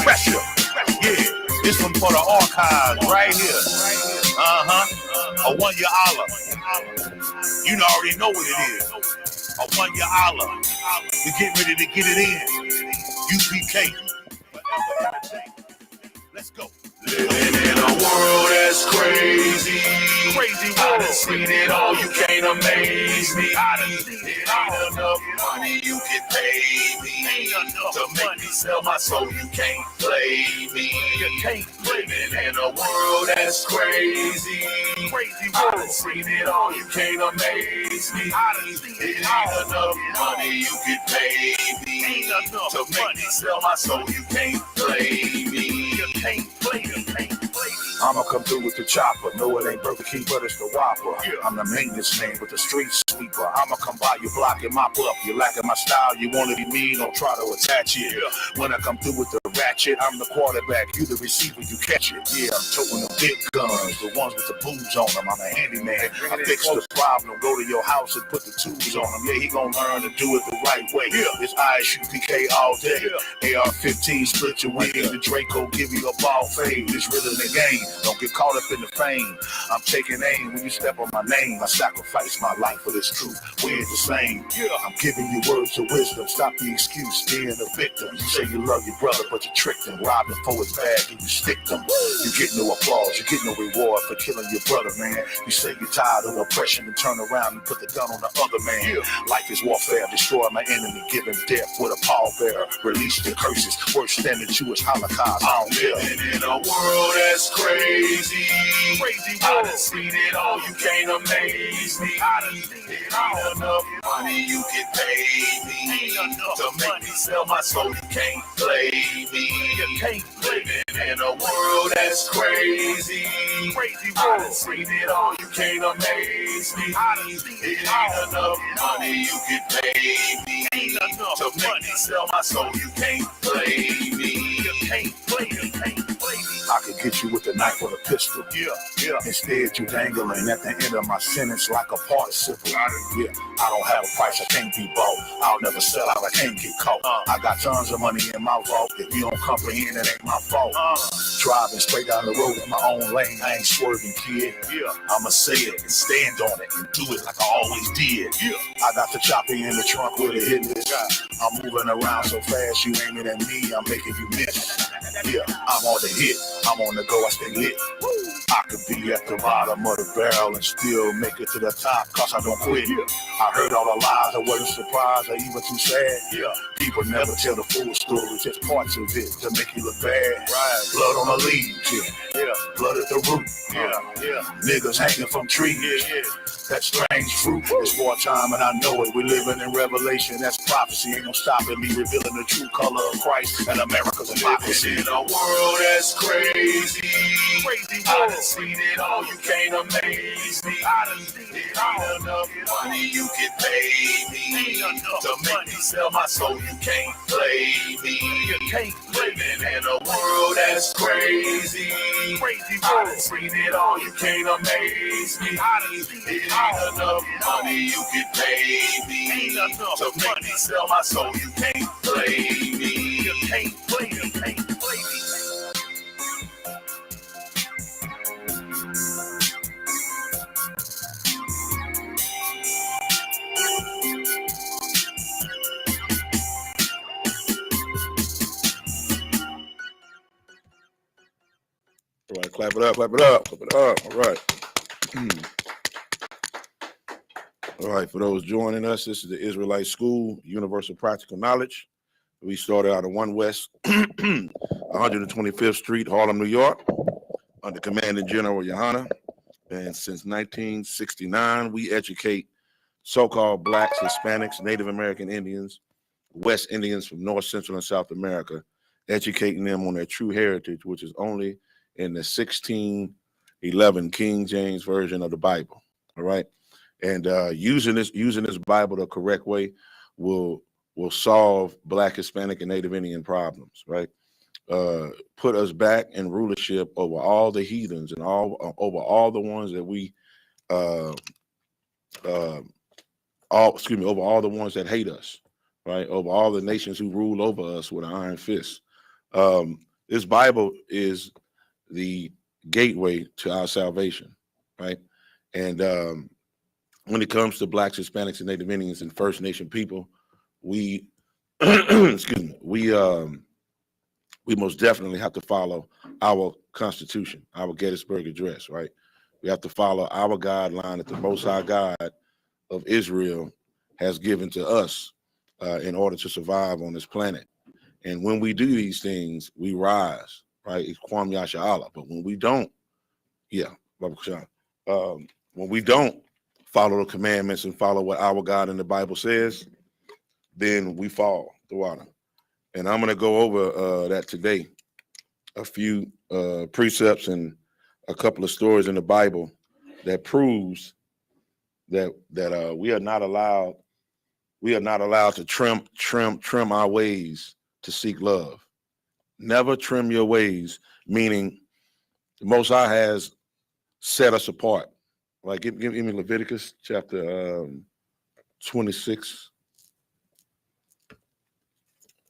Pressure. Yeah, this one for the archives right here. A 1 year Allah. You already know what it is. A 1 year Allah. We get ready to get it in. UPK. Let's go. Living in a world that's crazy. Crazy world. I done seen it all, you can't amaze me. It ain't enough money you can pay me to make me sell my soul, you can't play me. You can't. Living in a world that's crazy. Crazy world. I done seen it all, you can't amaze me. It ain't enough money you can pay me to make me sell my soul, you can't play me. You can't play me. I'ma come through with the chopper. No, it ain't Burger King, but it's the Whopper. I'm the maintenance man with the street sweeper. I'ma come by your block and mop up. You lacking my style, you wanna be mean, don't try to attach it. When I come through with the ratchet, I'm the quarterback, you the receiver, you catch it. Yeah, I'm toting the big guns, the ones with the booze on them. I'm a handyman. I fix the problem, go to your house and put the tubes on them. Yeah, he gonna learn to do it the right way. It's I.S.U.P.K all day. AR-15 split your wing, the Draco give you a ball fade. It's really the game. Don't get caught up in the fame. I'm taking aim when you step on my name. I sacrifice my life for this truth. We're the same. I'm giving you words of wisdom. Stop the excuse, being a victim. You say you love your brother, but you tricked him. Robbed him for his bag and you sticked him. You get no applause. You get no reward for killing your brother, man. You say you're tired of oppression and turn around and put the gun on the other man. Life is warfare. Destroy my enemy. Give him death with a pallbearer. Release the curses. Worse than the Jewish Holocaust. I'm living in a world that's crazy. I done seen it all, you can't amaze me. It ain't enough money you can pay me to make me sell my soul, you can't play me. You can't. Living in a world that's crazy. I done seen it all, you can't amaze me. It ain't enough money you can pay me to make me sell my soul, you can't play me. You can't play me. I could get you with a knife or a pistol. Instead, you dangling at the end of my sentence like a participle. I don't have a price, I can't be bought. I'll never sell out, I can't get caught. I got tons of money in my vault. If you don't comprehend, it ain't my fault. Driving straight down the road in my own lane, I ain't swerving, kid. I'ma say it and stand on it and do it like I always did. I got the chopper in the trunk with a hit list. I'm moving around so fast, you aiming at me, I'm making you miss. I'm on the hit, I'm on the go, I stay lit. I could be at the bottom of the barrel and still make it to the top, cause I don't quit. I heard all the lies, I wasn't surprised or even too sad. People never tell the full story, just parts of it to make you look bad. Blood on the leaves, blood at the root. Niggas hanging from trees. That strange fruit is wartime and I know it. We living in revelation, that's prophecy. Ain't no stopping me revealing the true color of Christ and America's hypocrisy. In a world that's crazy. I done seen it all, you can't amaze me. It ain't enough money you can pay me to make me sell my soul, you can't play me. You can't. Living in a world that's crazy. I done seen it all, you can't amaze me. It ain't enough money you can pay me to make me sell my soul, you can't play me. You can't play me. All right, clap it up, clap it up, clap it up. All right. All right, for those joining us, this is the Israelite School, Universal Practical Knowledge. We started out of 1 West 125th Street, Harlem, New York, under Commanding General YAHANNA. And since 1969, we educate so-called Blacks, Hispanics, Native American Indians, West Indians from North, Central, and South America, educating them on their true heritage, which is only in the 1611 King James Version of the Bible. All right. And using this Bible the correct way will solve Black, Hispanic, and Native Indian problems, right? Put us back in rulership over all the heathens and over all the ones that we over all the ones that hate us, right? Over all the nations who rule over us with an iron fist. This Bible is the gateway to our salvation, right? And when it comes to Blacks, Hispanics, and Native Indians and First Nation people, we excuse me, we most definitely have to follow our Constitution, our Gettysburg Address, right? We have to follow our guideline that the Most High God of Israel has given to us in order to survive on this planet. And when we do these things, we rise, right? It's Kwam Yasha Allah. But when we don't, when we don't follow the commandments and follow what our God in the Bible says, then we fall the water. And I'm going to go over that today, a few precepts and a couple of stories in the Bible that proves that we are not allowed to trim our ways to seek love. Never trim your ways, meaning the Most High has set us apart. Like, give me Leviticus chapter 26,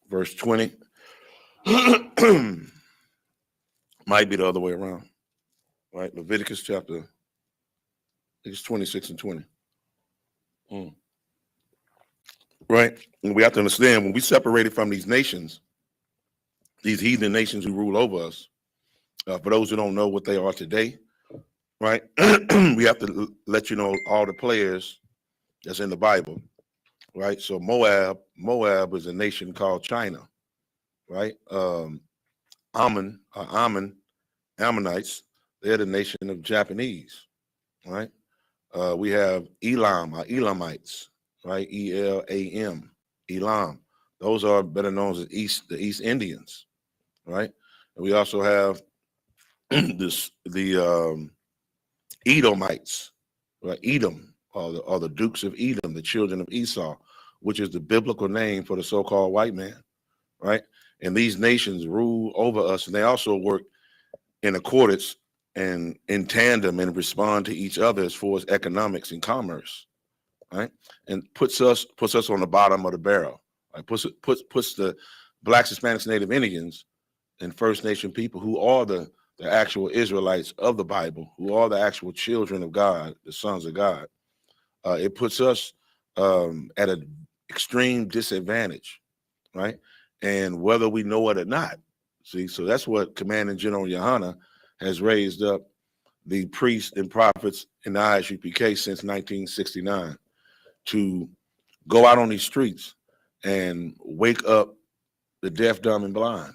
verse 20. Might be the other way around, right? Leviticus chapter, I think it's 26 and 20. Right? And we have to understand, when we separated from these nations, these heathen nations who rule over us, for those who don't know what they are today, right? We have to let you know all the players that's in the Bible, right? So Moab is a nation called China, right? Ammonites, they're the nation of Japanese, right? We have Elam, Elamites, right? E-L-A-M, Elam. Those are better known as the East Indians, right? And we also have the Edomites, right? Edom, or the Dukes of Edom, the children of Esau, which is the biblical name for the so-called white man, right? And these nations rule over us, and they also work in accordance and in tandem and respond to each other as far as economics and commerce, right? And puts us on the bottom of the barrel, right? Puts the Blacks, Hispanics, Native Indians, and First Nation people, who are the actual Israelites of the Bible, who are the actual children of God, the sons of God. It puts us at an extreme disadvantage, right? And whether we know it or not, see, so that's what Commanding General YAHANNA has raised up the priests and prophets in the I.S.U.P.K since 1969 to go out on these streets and wake up the deaf, dumb, and blind,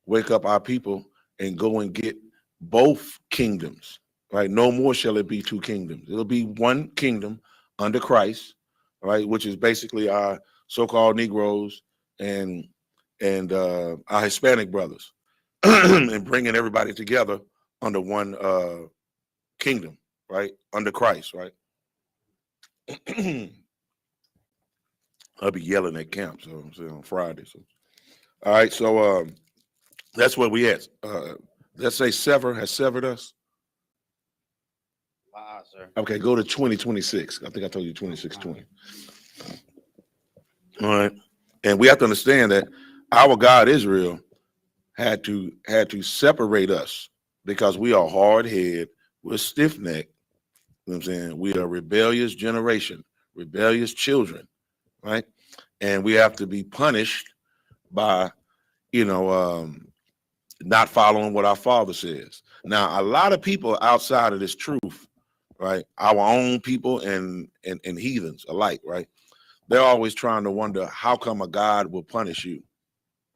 wake up our people and go and get both kingdoms, right? No more shall it be two kingdoms. It'll be one kingdom under Christ, right? Which is basically our so-called Negroes and our Hispanic brothers, and bringing everybody together under one kingdom, right? Under Christ, right? I'll be yelling at camp, so I'm saying on Friday. So, all right, so that's where we at. Let's say has severed us. Sir. Okay, go to 2026. I think I told you 2620. All right, and we have to understand that our God Israel had to separate us because we are hard-headed, we're stiff-necked. You know what I'm saying? We are a rebellious generation, rebellious children, right? And we have to be punished by, not following what our Father says. Now, a lot of people outside of this truth, right, our own people and heathens alike, right, they're always trying to wonder, how come a God will punish you,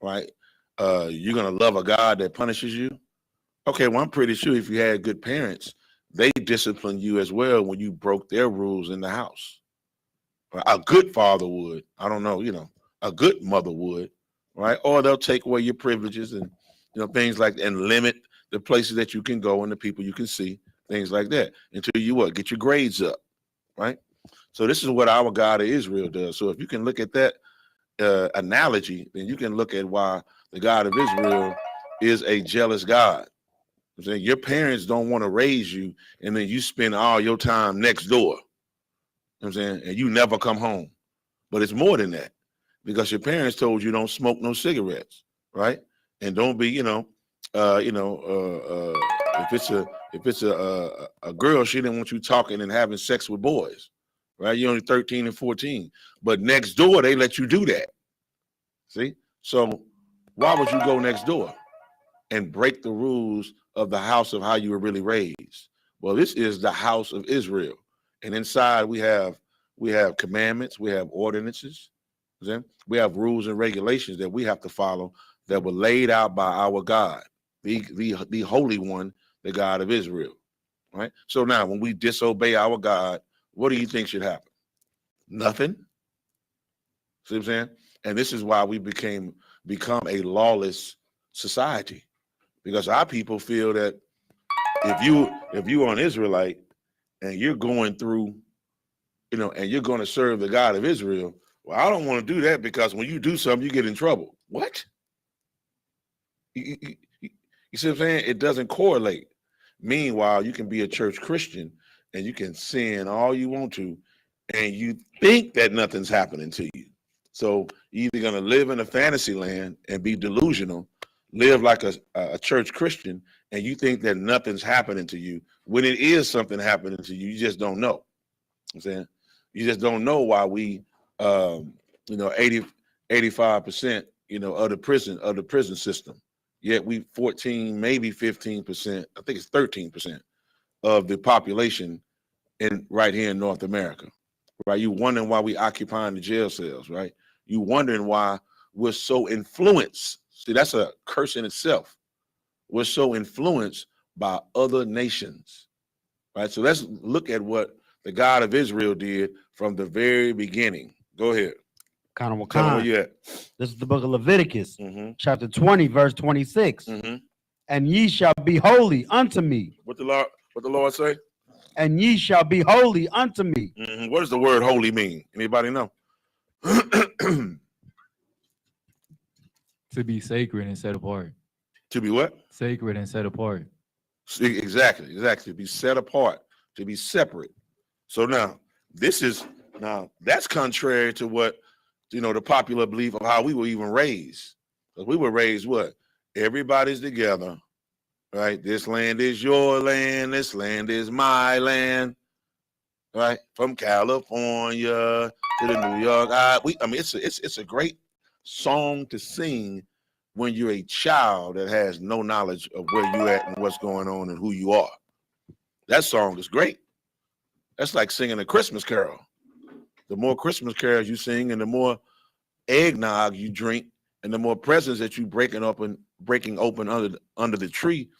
right? You're going to love a God that punishes you? Okay, well, I'm pretty sure if you had good parents, they disciplined you as well when you broke their rules in the house. A good father would. I don't know, a good mother would, right? Or they'll take away your privileges and, things like that, and limit the places that you can go and the people you can see, things like that, until you get your grades up, right? So this is what our God of Israel does. So if you can look at that analogy, then you can look at why the God of Israel is a jealous God. I'm saying your parents don't want to raise you, and then you spend all your time next door. You know what I'm saying? And you never come home. But it's more than that, because your parents told you don't smoke no cigarettes, right? And don't be, if it's a girl, she didn't want you talking and having sex with boys, right? You're only 13 and 14, but next door they let you do that. See, so why would you go next door and break the rules of the house of how you were really raised? Well, this is the house of Israel, and inside we have commandments, we have ordinances, we have rules and regulations that we have to follow that were laid out by our God, the Holy One, the God of Israel, right? So now when we disobey our God, what do you think should happen? Nothing. See what I'm saying? And this is why we become a lawless society, because our people feel that if you're an Israelite and you're going through, and you're going to serve the God of Israel, well, I don't want to do that because when you do something, you get in trouble. What? You see what I'm saying? It doesn't correlate. Meanwhile, you can be a church Christian and you can sin all you want to, and you think that nothing's happening to you. So you're either going to live in a fantasy land and be delusional, live like a church Christian, and you think that nothing's happening to you when it is something happening to you. You just don't know. I'm saying you just don't know why we, 85%, of the prison system. Yet we 14, maybe 15%, I think it's 13% of the population right here in North America, right? You wondering why we occupying the jail cells, right? You wondering why we're so influenced. See, that's a curse in itself. We're so influenced by other nations, right? So let's look at what the God of Israel did from the very beginning. Go ahead. Kind of Tell them where you at. This is the book of Leviticus, chapter 20, verse 26. And ye shall be holy unto me. What the Lord say? And ye shall be holy unto me. What does the word holy mean? Anybody know? To be sacred and set apart. To be what? Sacred and set apart. Exactly. To be set apart, to be separate. So now that's contrary to what the popular belief of how we were even raised. Because we were raised what? Everybody's together, right? This land is your land, this land is my land, right? From California to the New York. It's a great song to sing when you're a child that has no knowledge of where you're at and what's going on and who you are. That song is great. That's like singing a Christmas carol. The more Christmas carols you sing and the more eggnog you drink and the more presents that you breaking open under the tree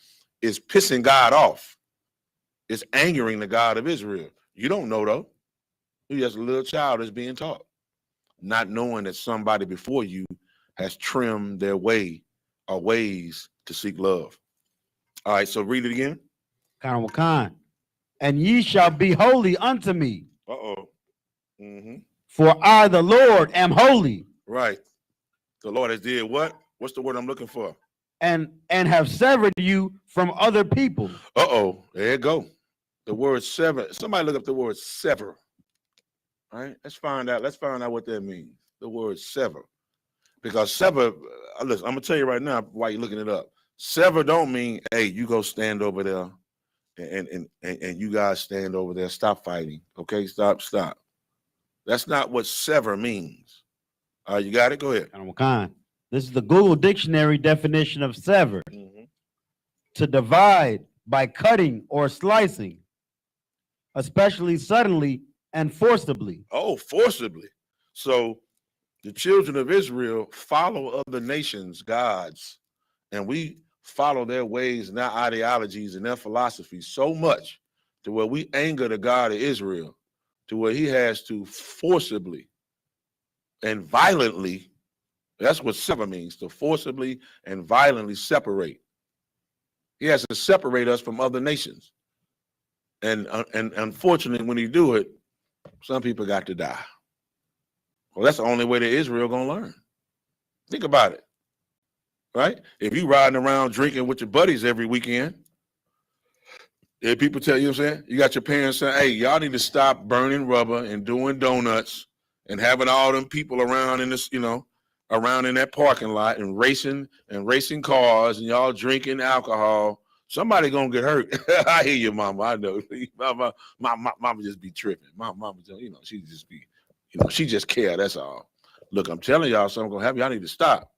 is pissing God off. It's angering the God of Israel. You don't know though. You're just a little child that's being taught, not knowing that somebody before you has trimmed their ways to seek love. All right, so read it again. And ye shall be holy unto me. For I, the Lord, am holy. Right. The Lord has did what? What's the word I'm looking for? And have severed you from other people. There you go. The word sever. Somebody look up the word sever. All right. Let's find out what that means. The word sever. Because sever, listen, I'm gonna tell you right now why you're looking it up. Sever don't mean, hey, you go stand over there and you guys stand over there. Stop fighting. Okay, stop. That's not what sever means. You got it? Go ahead. This is the Google Dictionary definition of sever. To divide by cutting or slicing, especially suddenly and forcibly. Oh, forcibly. So the children of Israel follow other nations' gods, and we follow their ways and their ideologies and their philosophies so much to where we anger the God of Israel, to where he has to forcibly and violently, that's what sever means, to forcibly and violently separate. He has to separate us from other nations. And unfortunately, when he do it, some people got to die. Well, that's the only way that Israel gonna learn. Think about it, right? If you riding around drinking with your buddies every weekend, and people tell you what I'm saying, you got your parents saying, hey, y'all need to stop burning rubber and doing donuts and having all them people around in this, around in that parking lot and racing cars and y'all drinking alcohol, somebody gonna get hurt. I hear you, mama. I know. Mama just be tripping. My mama, you know, she just be, you know, she just care. That's all. Look, I'm telling y'all, something gonna happen. Y'all need to stop.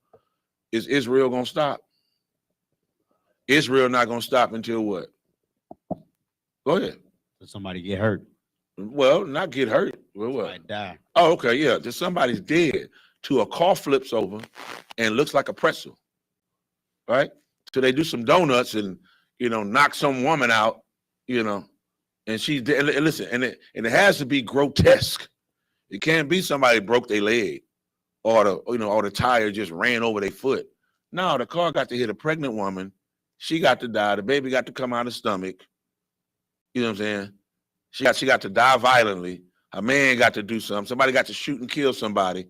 Is Israel gonna stop? Israel not gonna stop until what? Go ahead. Did somebody get hurt? Well, not get hurt. Well, what? Somebody die. Oh, okay, yeah. Just somebody's dead to a car flips over and looks like a pretzel, right? So they do some donuts and, you know, knock some woman out, you know, and she's dead. And listen, and it has to be grotesque. It can't be somebody broke their leg or the tire just ran over their foot. No, the car got to hit a pregnant woman. She got to die. The baby got to come out of the stomach. You know what I'm saying? She got to die violently. A man got to do something. Somebody got to shoot and kill somebody.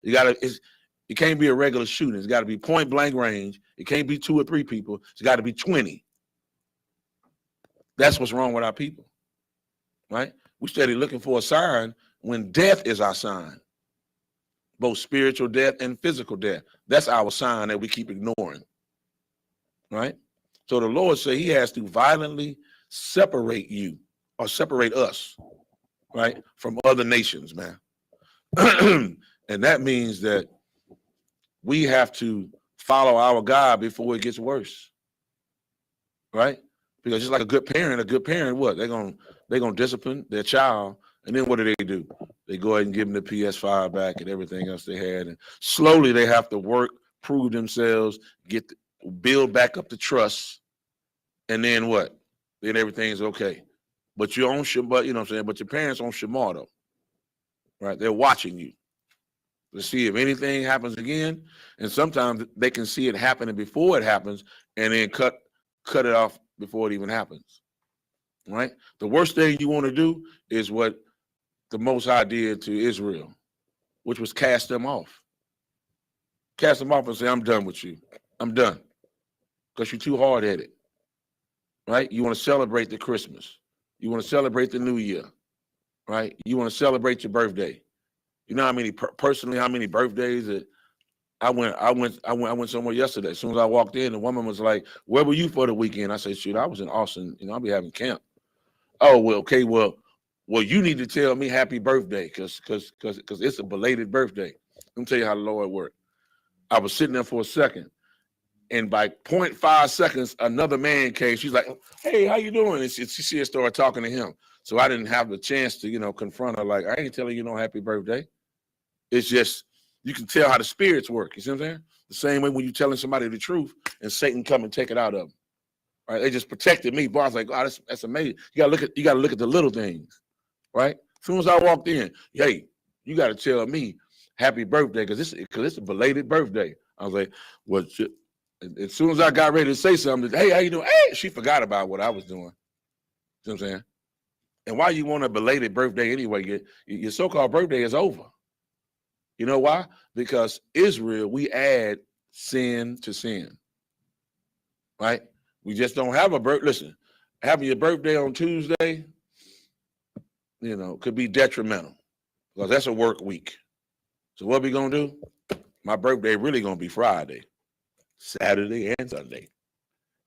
It can't be a regular shooting. It's got to be point blank range. It can't be 2 or 3 people. It's got to be 20. That's what's wrong with our people, right? We steady looking for a sign when death is our sign, both spiritual death and physical death. That's our sign that we keep ignoring, right? So the Lord said he has to violently separate you or separate us, right, from other nations, man. And that means that we have to follow our God before it gets worse, right? Because just like a good parent, what? They're gonna discipline their child, and then what do? They go ahead and give them the PS5 back and everything else they had, and slowly they have to work, prove themselves, build back up the trust, and then what? Then everything's okay. But you own Shabbat, you know what I'm saying? But your parents own Shabbat, though, right? They're watching you to see if anything happens again, and sometimes they can see it happening before it happens, and then cut it off before it even happens, right? The worst thing you want to do is what the Most High did to Israel, which was cast them off. Cast them off and say, I'm done with you. I'm done. Because you're too hard-headed, right? You want to celebrate the Christmas. You want to celebrate the New Year, right? You want to celebrate your birthday. You know how many how many birthdays that I went somewhere yesterday. As soon as I walked in, the woman was like, "Where were you for the weekend?" I said, "Shoot, I was in Austin. You know, I'll be having camp." Oh, well, okay, well, you need to tell me happy birthday, because it's a belated birthday. Let me tell you how the Lord worked. I was sitting there for a second, and by 0.5 seconds, another man came. She's like, "Hey, how you doing?" And she started talking to him. So I didn't have the chance to, you know, confront her. Like, I ain't telling you no happy birthday. It's just, you can tell how the spirits work. You see what I'm saying? The same way when you're telling somebody the truth and Satan come and take it out of them. Right? They just protected me. But I was like, oh, that's amazing. You gotta look at the little things, right? As soon as I walked in, hey, you gotta tell me happy birthday, because it's a belated birthday. I was like, well, as soon as I got ready to say something, hey, how you doing? Hey, she forgot about what I was doing. See what I'm saying? And why you want a belated birthday anyway? Your so-called birthday is over. You know why? Because Israel, we add sin to sin, right? We just don't have a birthday. Listen, having your birthday on Tuesday, you know, could be detrimental, because that's a work week. So what we gonna do? My birthday really gonna be Friday, Saturday, and Sunday.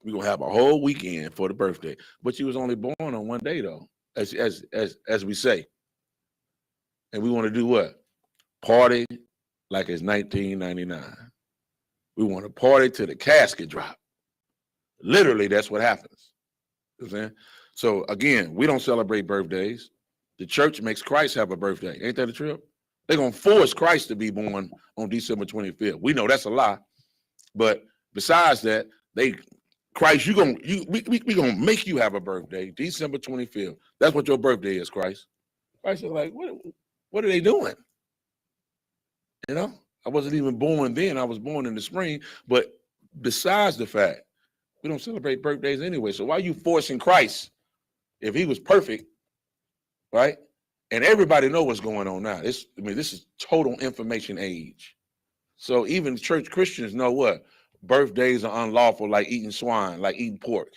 We're gonna have a whole weekend for the birthday. But you was only born on one day, though, as we say. And we want to do what? Party like it's 1999. We want to party till the casket drop. Literally, that's what happens. You know what I'm saying? So again, we don't celebrate birthdays. The church makes Christ have a birthday. Ain't that the truth? They're gonna force Christ to be born on December 25th. We know that's a lie. But besides that, we gonna make you have a birthday, December 25th. That's what your birthday is, Christ. Christ is like, what are they doing? You know, I wasn't even born then. I was born in the spring. But besides the fact, we don't celebrate birthdays anyway. So why are you forcing Christ if he was perfect, right? And everybody know what's going on now. This is total information age. So even church Christians know what? Birthdays are unlawful, like eating swine, like eating pork.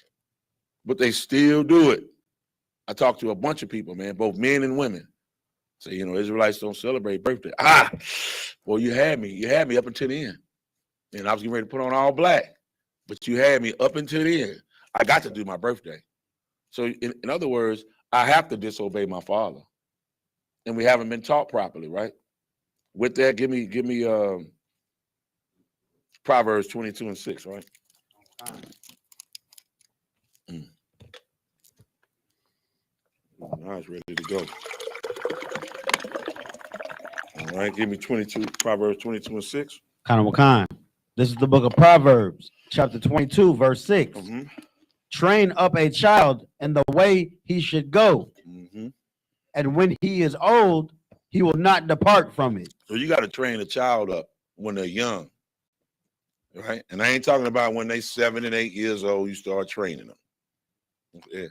But they still do it. I talked to a bunch of people, man, both men and women. Say, you know, Israelites don't celebrate birthday. Well, you had me up until the end. And I was getting ready to put on all black, but you had me up until the end. I got to do my birthday. So in other words, I have to disobey my father. And we haven't been taught properly, right? With that, give me Proverbs 22:6, right? Now it's ready to go. All right, give me Proverbs 22:6. Kind of what kind? This is the book of Proverbs, chapter 22, verse 6. Mm-hmm. Train up a child in the way he should go, and when he is old, he will not depart from it. So you got to train a child up when they're young, right? And I ain't talking about when they 7 and 8 years old, you start training them. Yeah.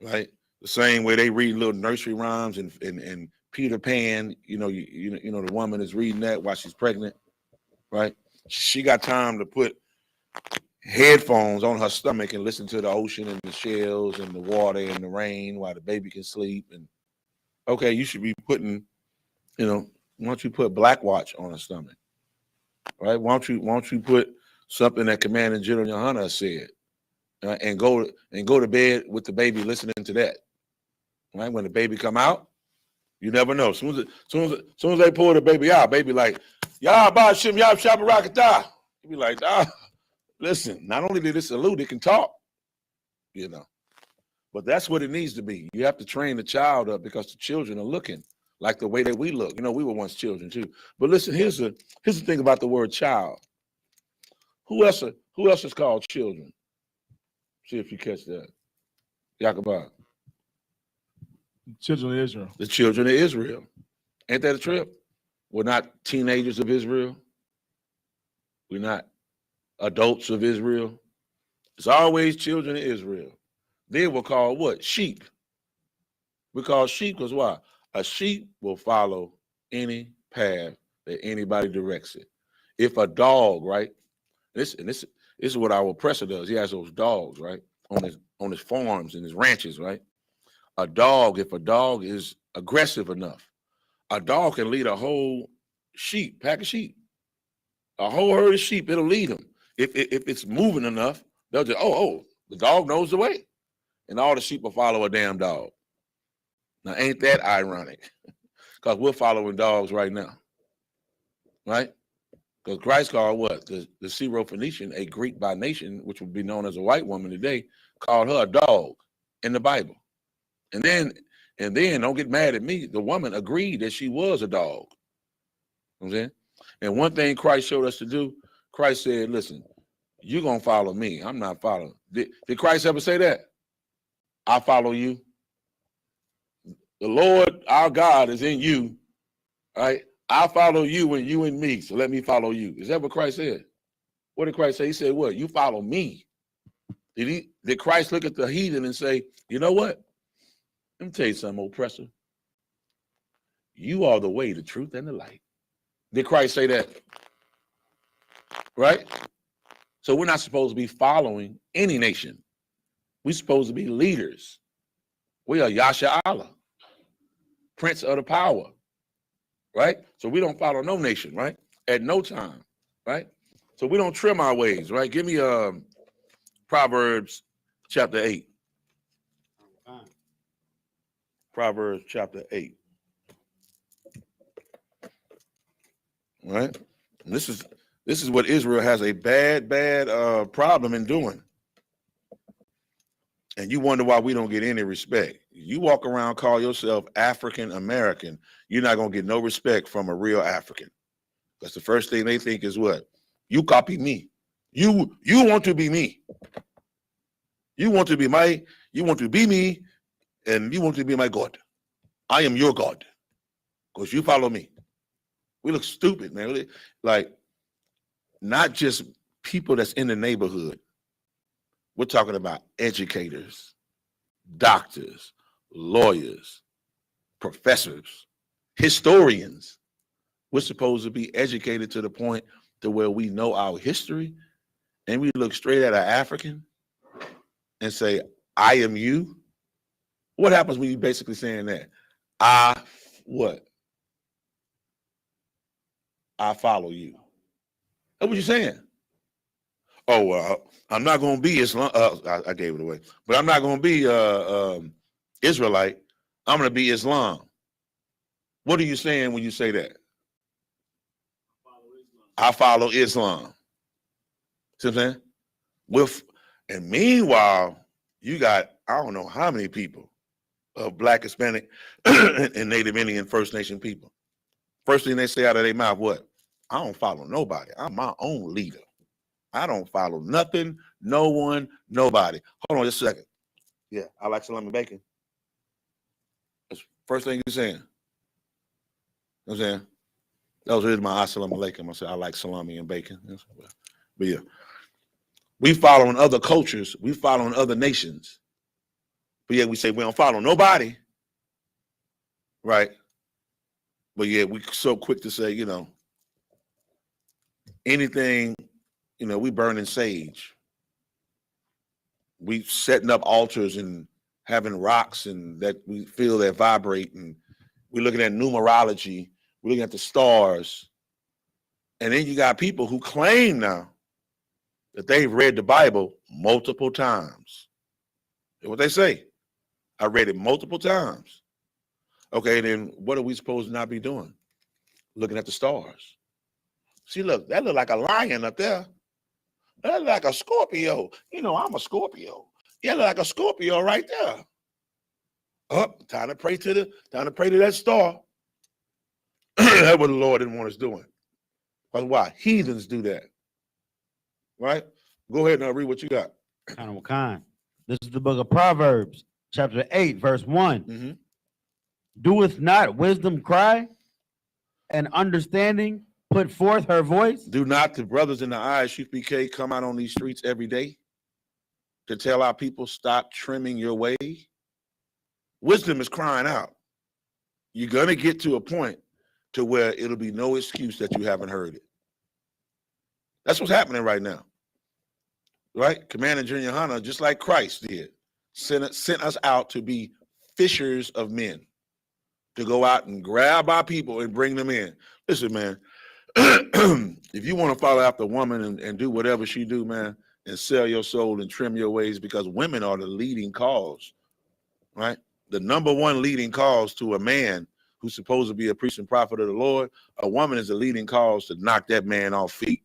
Right? The same way they read little nursery rhymes and Peter Pan, you know, the woman is reading that while she's pregnant, right? She got time to put headphones on her stomach and listen to the ocean and the shells and the water and the rain while the baby can sleep. And okay, you should be putting, you know, why don't you put Black Watch on her stomach, right? Why don't you put something that Commander General YAHANNA said, and go to bed with the baby listening to that, right? When the baby come out, you never know. As soon as they pull the baby out, baby like, Yah Bashim Yah Shabarakatah. You be like, listen, not only did it salute, it can talk, you know. But that's what it needs to be. You have to train the child up because the children are looking like the way that we look. You know, we were once children too. But listen, here's the thing about the word child. Who else is called children? See if you catch that. Yakubah. Children of Israel. The children of Israel. Ain't that a trip? We're not teenagers of Israel. We're not adults of Israel. It's always children of Israel. Then we're called what? Sheep. We call sheep because why? A sheep will follow any path that anybody directs it. If a dog, right? This is what our oppressor does. He has those dogs, right? On his farms and his ranches, right? If a dog is aggressive enough, a dog can lead a whole pack of sheep. A whole herd of sheep, it'll lead them. If it's moving enough, they'll just, the dog knows the way. And all the sheep will follow a damn dog. Now, ain't that ironic? Because we're following dogs right now, right? Because Christ called what? The Syrophoenician, a Greek by nation, which would be known as a white woman today, called her a dog in the Bible. And then don't get mad at me, the woman agreed that she was a dog. You know what I'm saying? And one thing Christ showed us to do, Christ said, listen, you're going to follow me. I'm not following. Did Christ ever say that? I follow you. The Lord, our God, is in you, right? I follow you and you in me, so let me follow you. Is that what Christ said? What did Christ say? He said, what? You follow me. Did Christ look at the heathen and say, you know what? Let me tell you something, oppressor. You are the way, the truth, and the light. Did Christ say that? Right? So we're not supposed to be following any nation. We're supposed to be leaders. We are Yasha Allah, Prince of the Power. Right? So we don't follow no nation, right? At no time, right? So we don't trim our ways, right? Give me Proverbs chapter 8. Proverbs chapter 8. Right? And this is what Israel has a bad problem in doing. And you wonder why we don't get any respect. You walk around, call yourself African American, you're not going to get no respect from a real African. That's the first thing they think is what? You copy me. You want to be me. You want to be me, and you want to be my God. I am your God, because you follow me. We look stupid, man. Like, not just people that's in the neighborhood. We're talking about educators, doctors, lawyers, professors, historians. We're supposed to be educated to the point to where we know our history, and we look straight at an African and say, I am you. What happens when you basically saying that? I what? I follow you. That's what you're saying. Oh, well, I'm not going to be Islam. I gave it away. But I'm not going to be Israelite. I'm going to be Islam. What are you saying when you say that? I follow Islam. See what I'm saying? And meanwhile, you got, I don't know how many people of Black, Hispanic, and Native Indian First Nation people. First thing they say out of their mouth, what? I don't follow nobody. I'm my own leader. I don't follow nothing, no one, nobody. Hold on just a second. Yeah, I like salami and bacon. That's the first thing you're saying. You know what I'm saying? That was really my assalamu alaikum. I said, I like salami and bacon. But yeah, we following other cultures. We following other nations. But yeah, we say we don't follow nobody. Right? But yeah, we so quick to say, you know, anything, you know, we burning sage. We setting up altars and having rocks and that we feel that vibrate. And we're looking at numerology. We're looking at the stars. And then you got people who claim now that they've read the Bible multiple times. That's what they say. I read it multiple times. Okay, then what are we supposed to not be doing? Looking at the stars. See, look, that look like a lion up there. That look like a Scorpio. You know, I'm a Scorpio. Yeah, look like a Scorpio right there. Up, time to pray to that star. That's what the Lord didn't want us doing. Because why? Heathens do that. Right? Go ahead and read what you got. This is the book of Proverbs, chapter 8, verse 1. Mm-hmm. Doeth not wisdom cry, and understanding put forth her voice? Do not the brothers in the I.S.U.P.K come out on these streets every day to tell our people, stop trimming your way? Wisdom is crying out. You're going to get to a point to where it'll be no excuse that you haven't heard it. That's what's happening right now. Right? Commander General YAHANNA, just like Christ did, sent us out to be fishers of men, to go out and grab our people and bring them in. Listen, man, if you want to follow after a woman and do whatever she do, man, and sell your soul and trim your ways, because women are the leading cause, right? The number one leading cause to a man who's supposed to be a priest and prophet of the Lord, a woman is the leading cause to knock that man off feet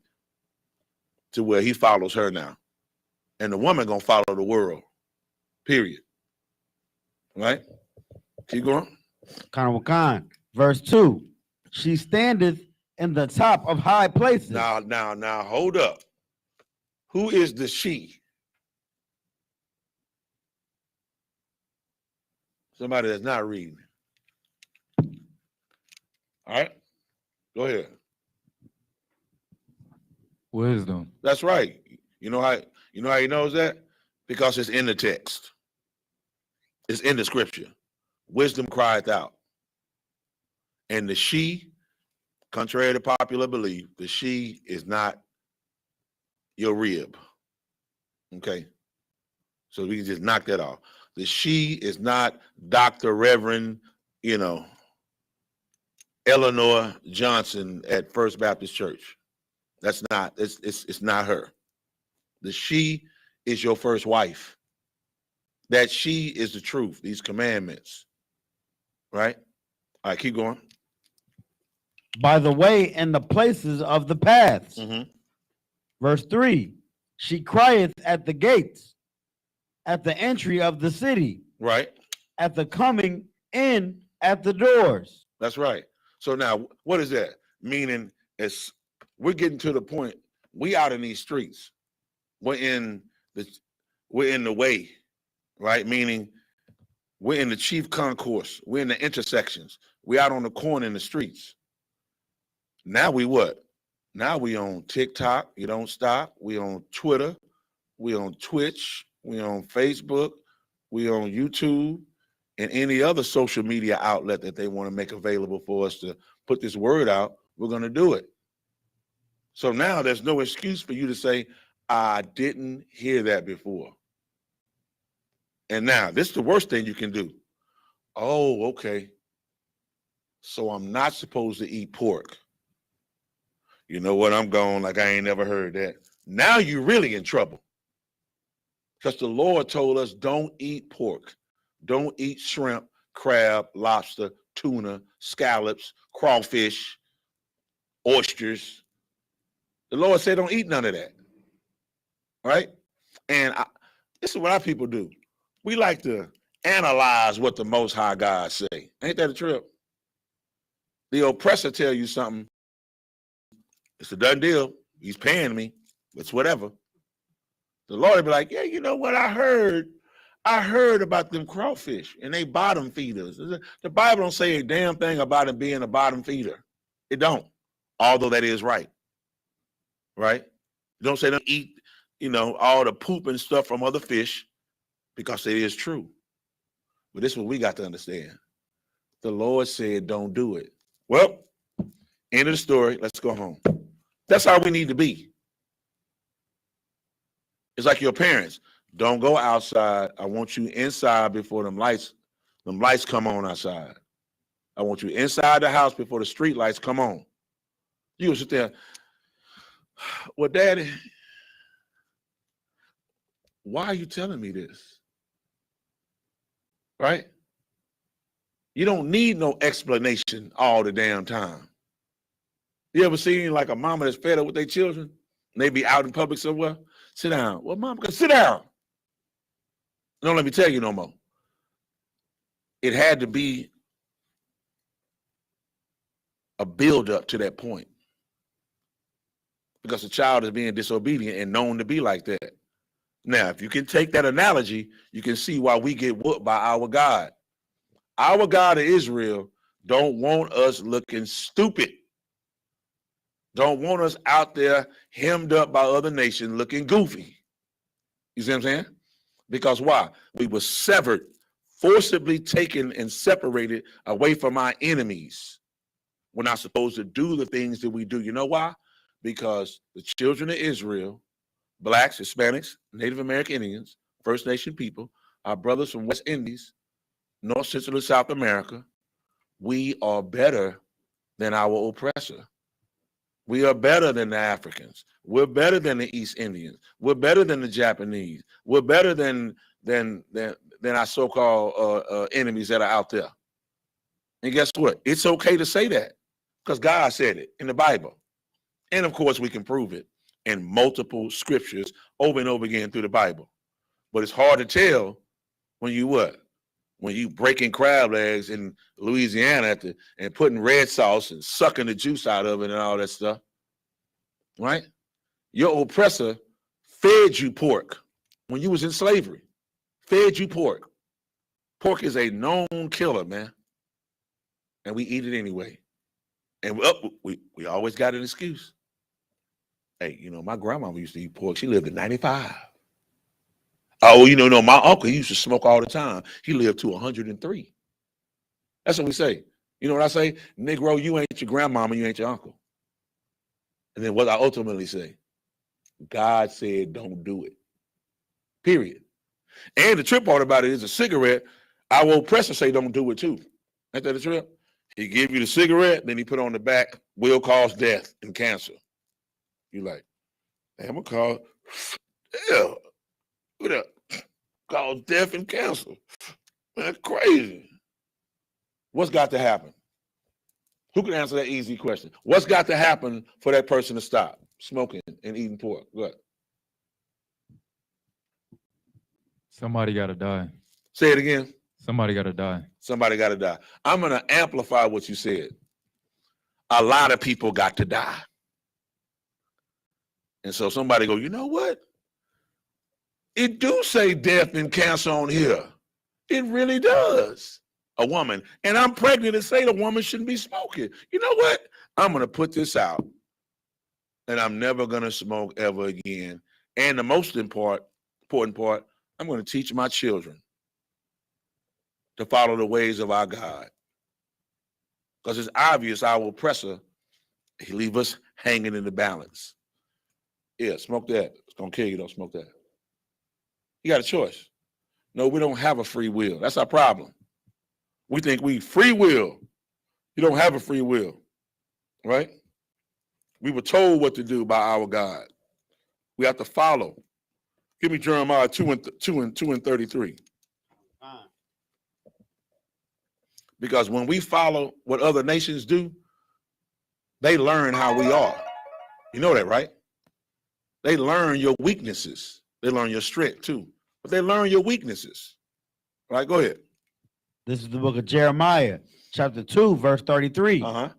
to where he follows her now. And the woman gonna follow the world, period. Right? Keep going. Verse 2. She standeth in the top of high places. Now, hold up. Who is the she? Somebody that's not reading. All right, go ahead. Wisdom. That's right. You know how he knows that? Because it's in the text. It's in the scripture. Wisdom crieth out. And the she, contrary to popular belief, the she is not your rib. Okay? So we can just knock that off. The she is not Dr. Reverend, Eleanor Johnson at First Baptist Church. That's not, it's not her. The she is your first wife. That she is the truth, these commandments. Right? All right, keep going. By the way and the places of the paths. Mm-hmm. Verse 3. She crieth at the gates, at the entry of the city. Right. At the coming in at the doors. That's right. So now, what is that? Meaning, we're getting to the point, we out in these streets. We're in the way, right? Meaning, we're in the chief concourse. We're in the intersections. We're out on the corner in the streets. Now we what? Now we on TikTok. You don't stop. We on Twitter. We on Twitch. We on Facebook. We on YouTube and any other social media outlet that they want to make available for us to put this word out. We're going to do it. So now there's no excuse for you to say, I didn't hear that before. And now this is the worst thing you can do. Oh, okay. so I'm not supposed to eat pork. You know what? I'm going like I ain't never heard that. Now you're really in trouble. Because the Lord told us don't eat pork. Don't eat shrimp, crab, lobster, tuna, scallops, crawfish, oysters. The Lord said don't eat none of that. Right? And this is what our people do. We like to analyze what the Most High God say. Ain't that a trip? The oppressor tell you something. It's a done deal. He's paying me. It's whatever. The Lord will be like, yeah, you know what? I heard about them crawfish and they bottom feeders. The Bible don't say a damn thing about it being a bottom feeder. It don't. Although that is right. Right? It don't say don't eat, all the poop and stuff from other fish because it is true. But this is what we got to understand. The Lord said don't do it. Well, end of the story. Let's go home. That's how we need to be. It's like your parents. Don't go outside. I want you inside before them lights come on outside. I want you inside the house before the street lights come on. You sit there. Well, Daddy, why are you telling me this? Right? You don't need no explanation all the damn time. You ever seen like a mama that's fed up with their children? And they be out in public somewhere? Sit down. Well, mama, sit down. Don't let me tell you no more. It had to be a build up to that point. Because the child is being disobedient and known to be like that. Now, if you can take that analogy, you can see why we get whooped by our God. Our God of Israel don't want us looking stupid. Don't want us out there hemmed up by other nations looking goofy. You see what I'm saying? Because why? We were severed, forcibly taken and separated away from our enemies. We're not supposed to do the things that we do. You know why? Because the children of Israel, blacks, Hispanics, Native American Indians, First Nation people, our brothers from West Indies, North, Central, and South America, we are better than our oppressor. We are better than the Africans. We're better than the East Indians. We're better than the Japanese. We're better than our so-called enemies that are out there. And guess what? It's okay to say that because God said it in the Bible. And of course, we can prove it in multiple scriptures over and over again through the Bible. But it's hard to tell when you what? When you breaking crab legs in Louisiana and putting red sauce and sucking the juice out of it and all that stuff, right? Your oppressor fed you pork when you was in slavery, fed you pork. Pork is a known killer, man. And we eat it anyway. And we always got an excuse. Hey, my grandmama used to eat pork. She lived at 95. Oh, no, my uncle, he used to smoke all the time. He lived to 103. That's what we say. You know what I say? Negro, you ain't your grandmama, you ain't your uncle. And then what I ultimately say? God said don't do it. Period. And the trip part about it is a cigarette. Our oppressor say don't do it too. Ain't that the trip? He give you the cigarette, then he put on the back, will cause death and cancer. You like, hey, I'm gonna call, yeah. What up? Cause death and cancer. That's crazy. What's got to happen? Who can answer that easy question? What's got to happen for that person to stop smoking and eating pork? What? Somebody got to die. Say it again. Somebody got to die. Somebody got to die. I'm going to amplify what you said. A lot of people got to die. And so somebody go, you know what? It do say death and cancer on here. It really does. A woman. And I'm pregnant to say the woman shouldn't be smoking. You know what? I'm going to put this out. And I'm never going to smoke ever again. And the most important part, I'm going to teach my children to follow the ways of our God. Because it's obvious our oppressor, he leave us hanging in the balance. Yeah, smoke that. It's going to kill you. Don't smoke that. You got a choice. No, we don't have a free will. That's our problem. We think we free will. You don't have a free will, right? We were told what to do by our God. We have to follow. Give me Jeremiah 2 and 33. Because when we follow what other nations do, they learn how we are. You know that, right? They learn your weaknesses. They learn your strength too, but they learn your weaknesses. Right? Go ahead. This is the book of Jeremiah, chapter 2, verse 33. Uh-huh.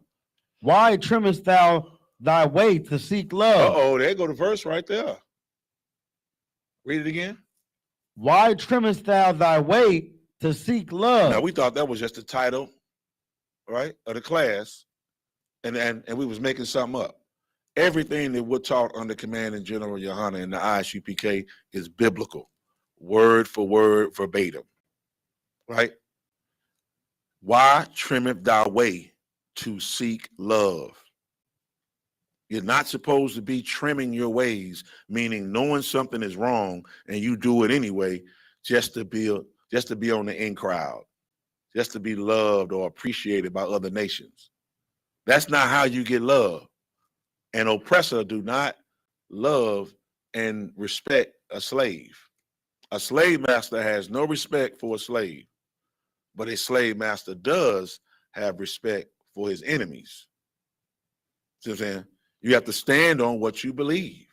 Why trimmest thou thy way to seek love? Uh-oh, there go the verse right there. Read it again. Why trimmest thou thy way to seek love? Now, we thought that was just the title, right, of the class, and we was making something up. Everything that we're taught under Commanding General YAHANNA and the I.S.U.P.K is biblical, word for word, verbatim, right? Why trimmeth thy way to seek love? You're not supposed to be trimming your ways, meaning knowing something is wrong and you do it anyway, just to be on the in crowd, just to be loved or appreciated by other nations. That's not how you get love. An oppressor do not love and respect a slave. A slave master has no respect for a slave, but a slave master does have respect for his enemies. See what I'm saying? You have to stand on what you believe.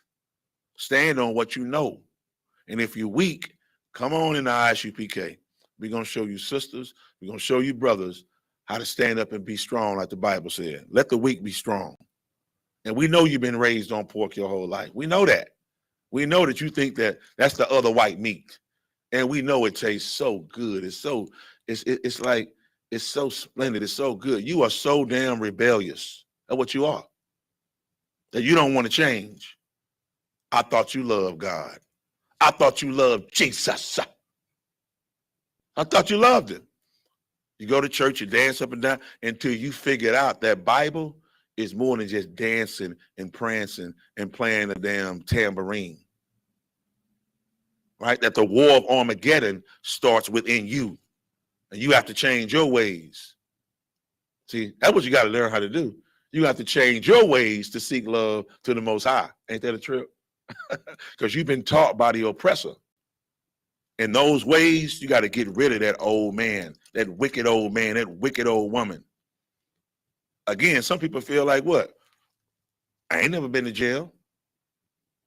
Stand on what you know. And if you're weak, come on in the I.S.U.P.K. We're going to show you sisters, we're going to show you brothers how to stand up and be strong like the Bible said. Let the weak be strong. And we know you've been raised on pork your whole life. We know that. We know that you think that that's the other white meat. And we know it tastes so good. It's so splendid. It's so good. You are so damn rebellious. That's what you are. That you don't want to change. I thought you loved God. I thought you loved Jesus. I thought you loved him. You go to church, you dance up and down until you figured out that Bible is more than just dancing and prancing and playing a damn tambourine. Right? That the war of Armageddon starts within you. And you have to change your ways. See, that's what you got to learn how to do. You have to change your ways to seek love to the Most High. Ain't that a trip? Because you've been taught by the oppressor. In those ways, you got to get rid of that old man, that wicked old man, that wicked old woman. Again, some people feel like, what? I ain't never been to jail.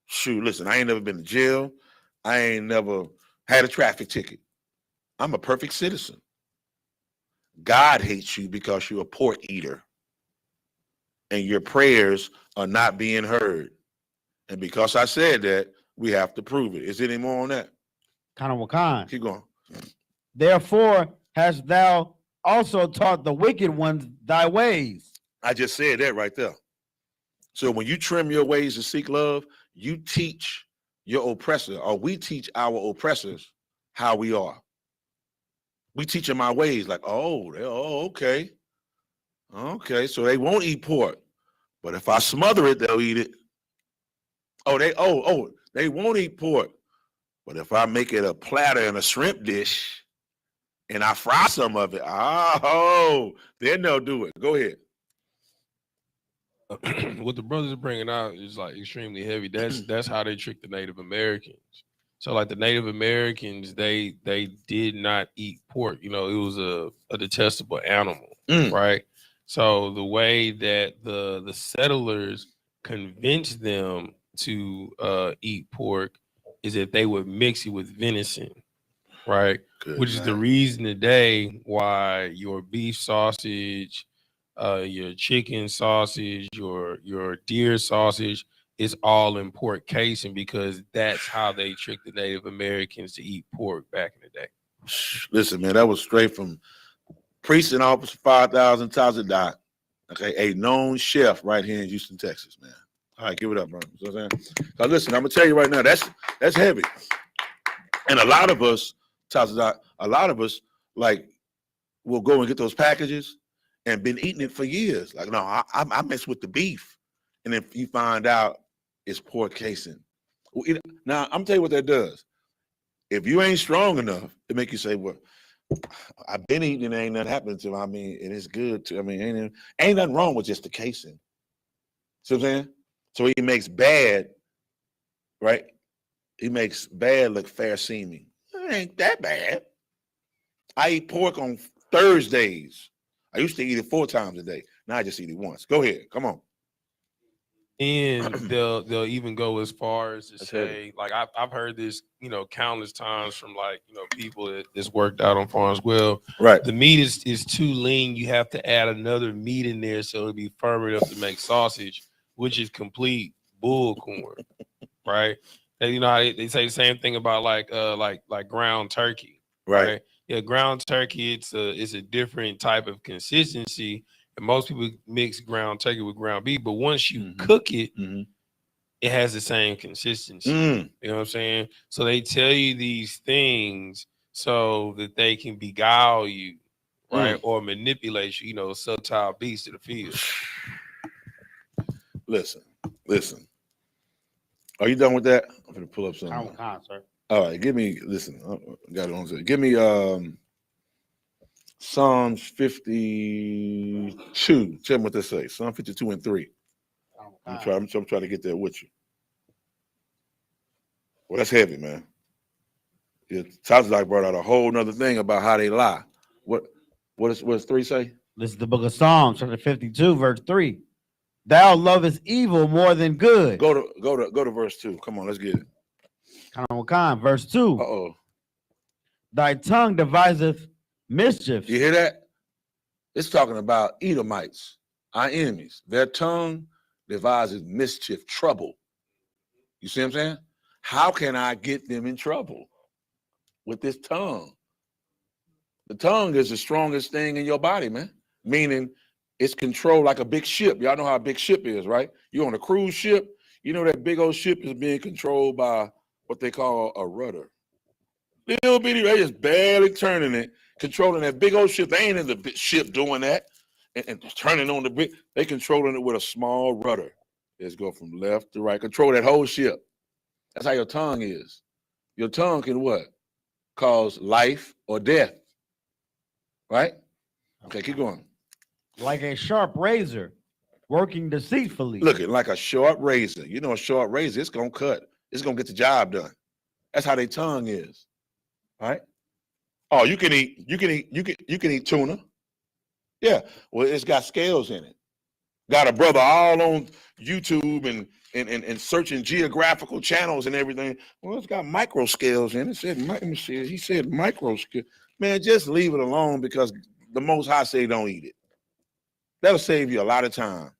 Shoot, listen, I ain't never been to jail. I ain't never had a traffic ticket. I'm a perfect citizen. God hates you because you're a pork eater. And your prayers are not being heard. And because I said that, we have to prove it. Is there any more on that? Kind of wakan. Keep going. Therefore hast thou also taught the wicked ones thy ways. I just said that right there. So when you trim your ways to seek love, you teach your oppressor, or we teach our oppressors how we are. We teach them our ways, like, okay. Okay, so they won't eat pork. But if I smother it, they'll eat it. They won't eat pork. But if I make it a platter and a shrimp dish and I fry some of it, then they'll do it. Go ahead. What the brothers are bringing out is like extremely heavy. That's how they trick the Native Americans. So like the Native Americans, they did not eat pork. You know, it was a detestable animal, right? So the way that the settlers convinced them to eat pork is that they would mix it with venison, right? Good Which is the reason today why your beef sausage, your chicken sausage, your deer sausage is all in pork casing, because that's how they tricked the Native Americans to eat pork back in the day. Listen, man, that was straight from Priest and Officer 5,000 Tazadot. Okay, a known chef right here in Houston, Texas, man. All right, give it up, bro. You know what I'm saying? Now, listen, I'm gonna tell you right now, that's heavy. And a lot of us, Tazadot, like will go and get those packages and been eating it for years. Like, no, I mess with the beef. And if you find out it's pork casing. Now, I'm telling you what that does. If you ain't strong enough, it make you say, well, I've been eating and ain't nothing happening to me. I mean, and it's good too. I mean, ain't nothing wrong with just the casing. See what I'm saying? So he makes bad, right? He makes bad look fair seeming. It ain't that bad. I eat pork on Thursdays. I used to eat it 4 times a day. Now I just eat it once. Go ahead. Come on. And they'll even go as far as to That's say, like I've heard this, countless times from people that's worked out on farms. Well, Right. the meat is too lean. You have to add another meat in there so it'll be firm enough to make sausage, which is complete bullcorn, right? And how they say the same thing about like ground turkey, Right. Yeah, ground turkey it's a different type of consistency. And most people mix ground turkey with ground beef, but once you cook it, it has the same consistency. You know what I'm saying? So they tell you these things so that they can beguile you, right? Or manipulate you, subtle beasts of the field. Listen. Are you done with that? I'm gonna pull up something. Sir. All right, give me. Listen, got it on. Give me Psalms 52. Tell me what they say. Psalm 52 and 3. I'm trying to get there with you. Well, that's heavy, man. It sounds like brought out a whole nother thing about how they lie. What does 3 say? This is the book of Psalms, chapter 52, verse 3. Thou lovest evil more than good. Go to verse 2. Come on, let's get it. Verse 2. Uh-oh. Thy tongue deviseth mischief. You hear that? It's talking about Edomites, our enemies. Their tongue devises mischief, trouble. You see what I'm saying? How can I get them in trouble with this tongue? The tongue is the strongest thing in your body, man. Meaning it's controlled like a big ship. Y'all know how a big ship is, right? You're on a cruise ship. You know that big old ship is being controlled by what they call a rudder. Little bitty, they just barely turning it, controlling that big old ship. They ain't in the ship doing that and turning on the big. They controlling it with a small rudder. Just go from left to right. Control that whole ship. That's how your tongue is. Your tongue can what? Cause life or death. Right? Okay, keep going. Like a sharp razor, working deceitfully. Look, like a sharp razor. You know, a sharp razor, it's gonna cut. It's gonna get the job done. That's how their tongue is. Right? Oh, you can eat tuna. Yeah. Well, it's got scales in it. Got a brother all on YouTube and searching geographical channels and everything. Well, it's got micro scales in it. He said micro scale. Man, just leave it alone because the Most High say don't eat it. That'll save you a lot of time.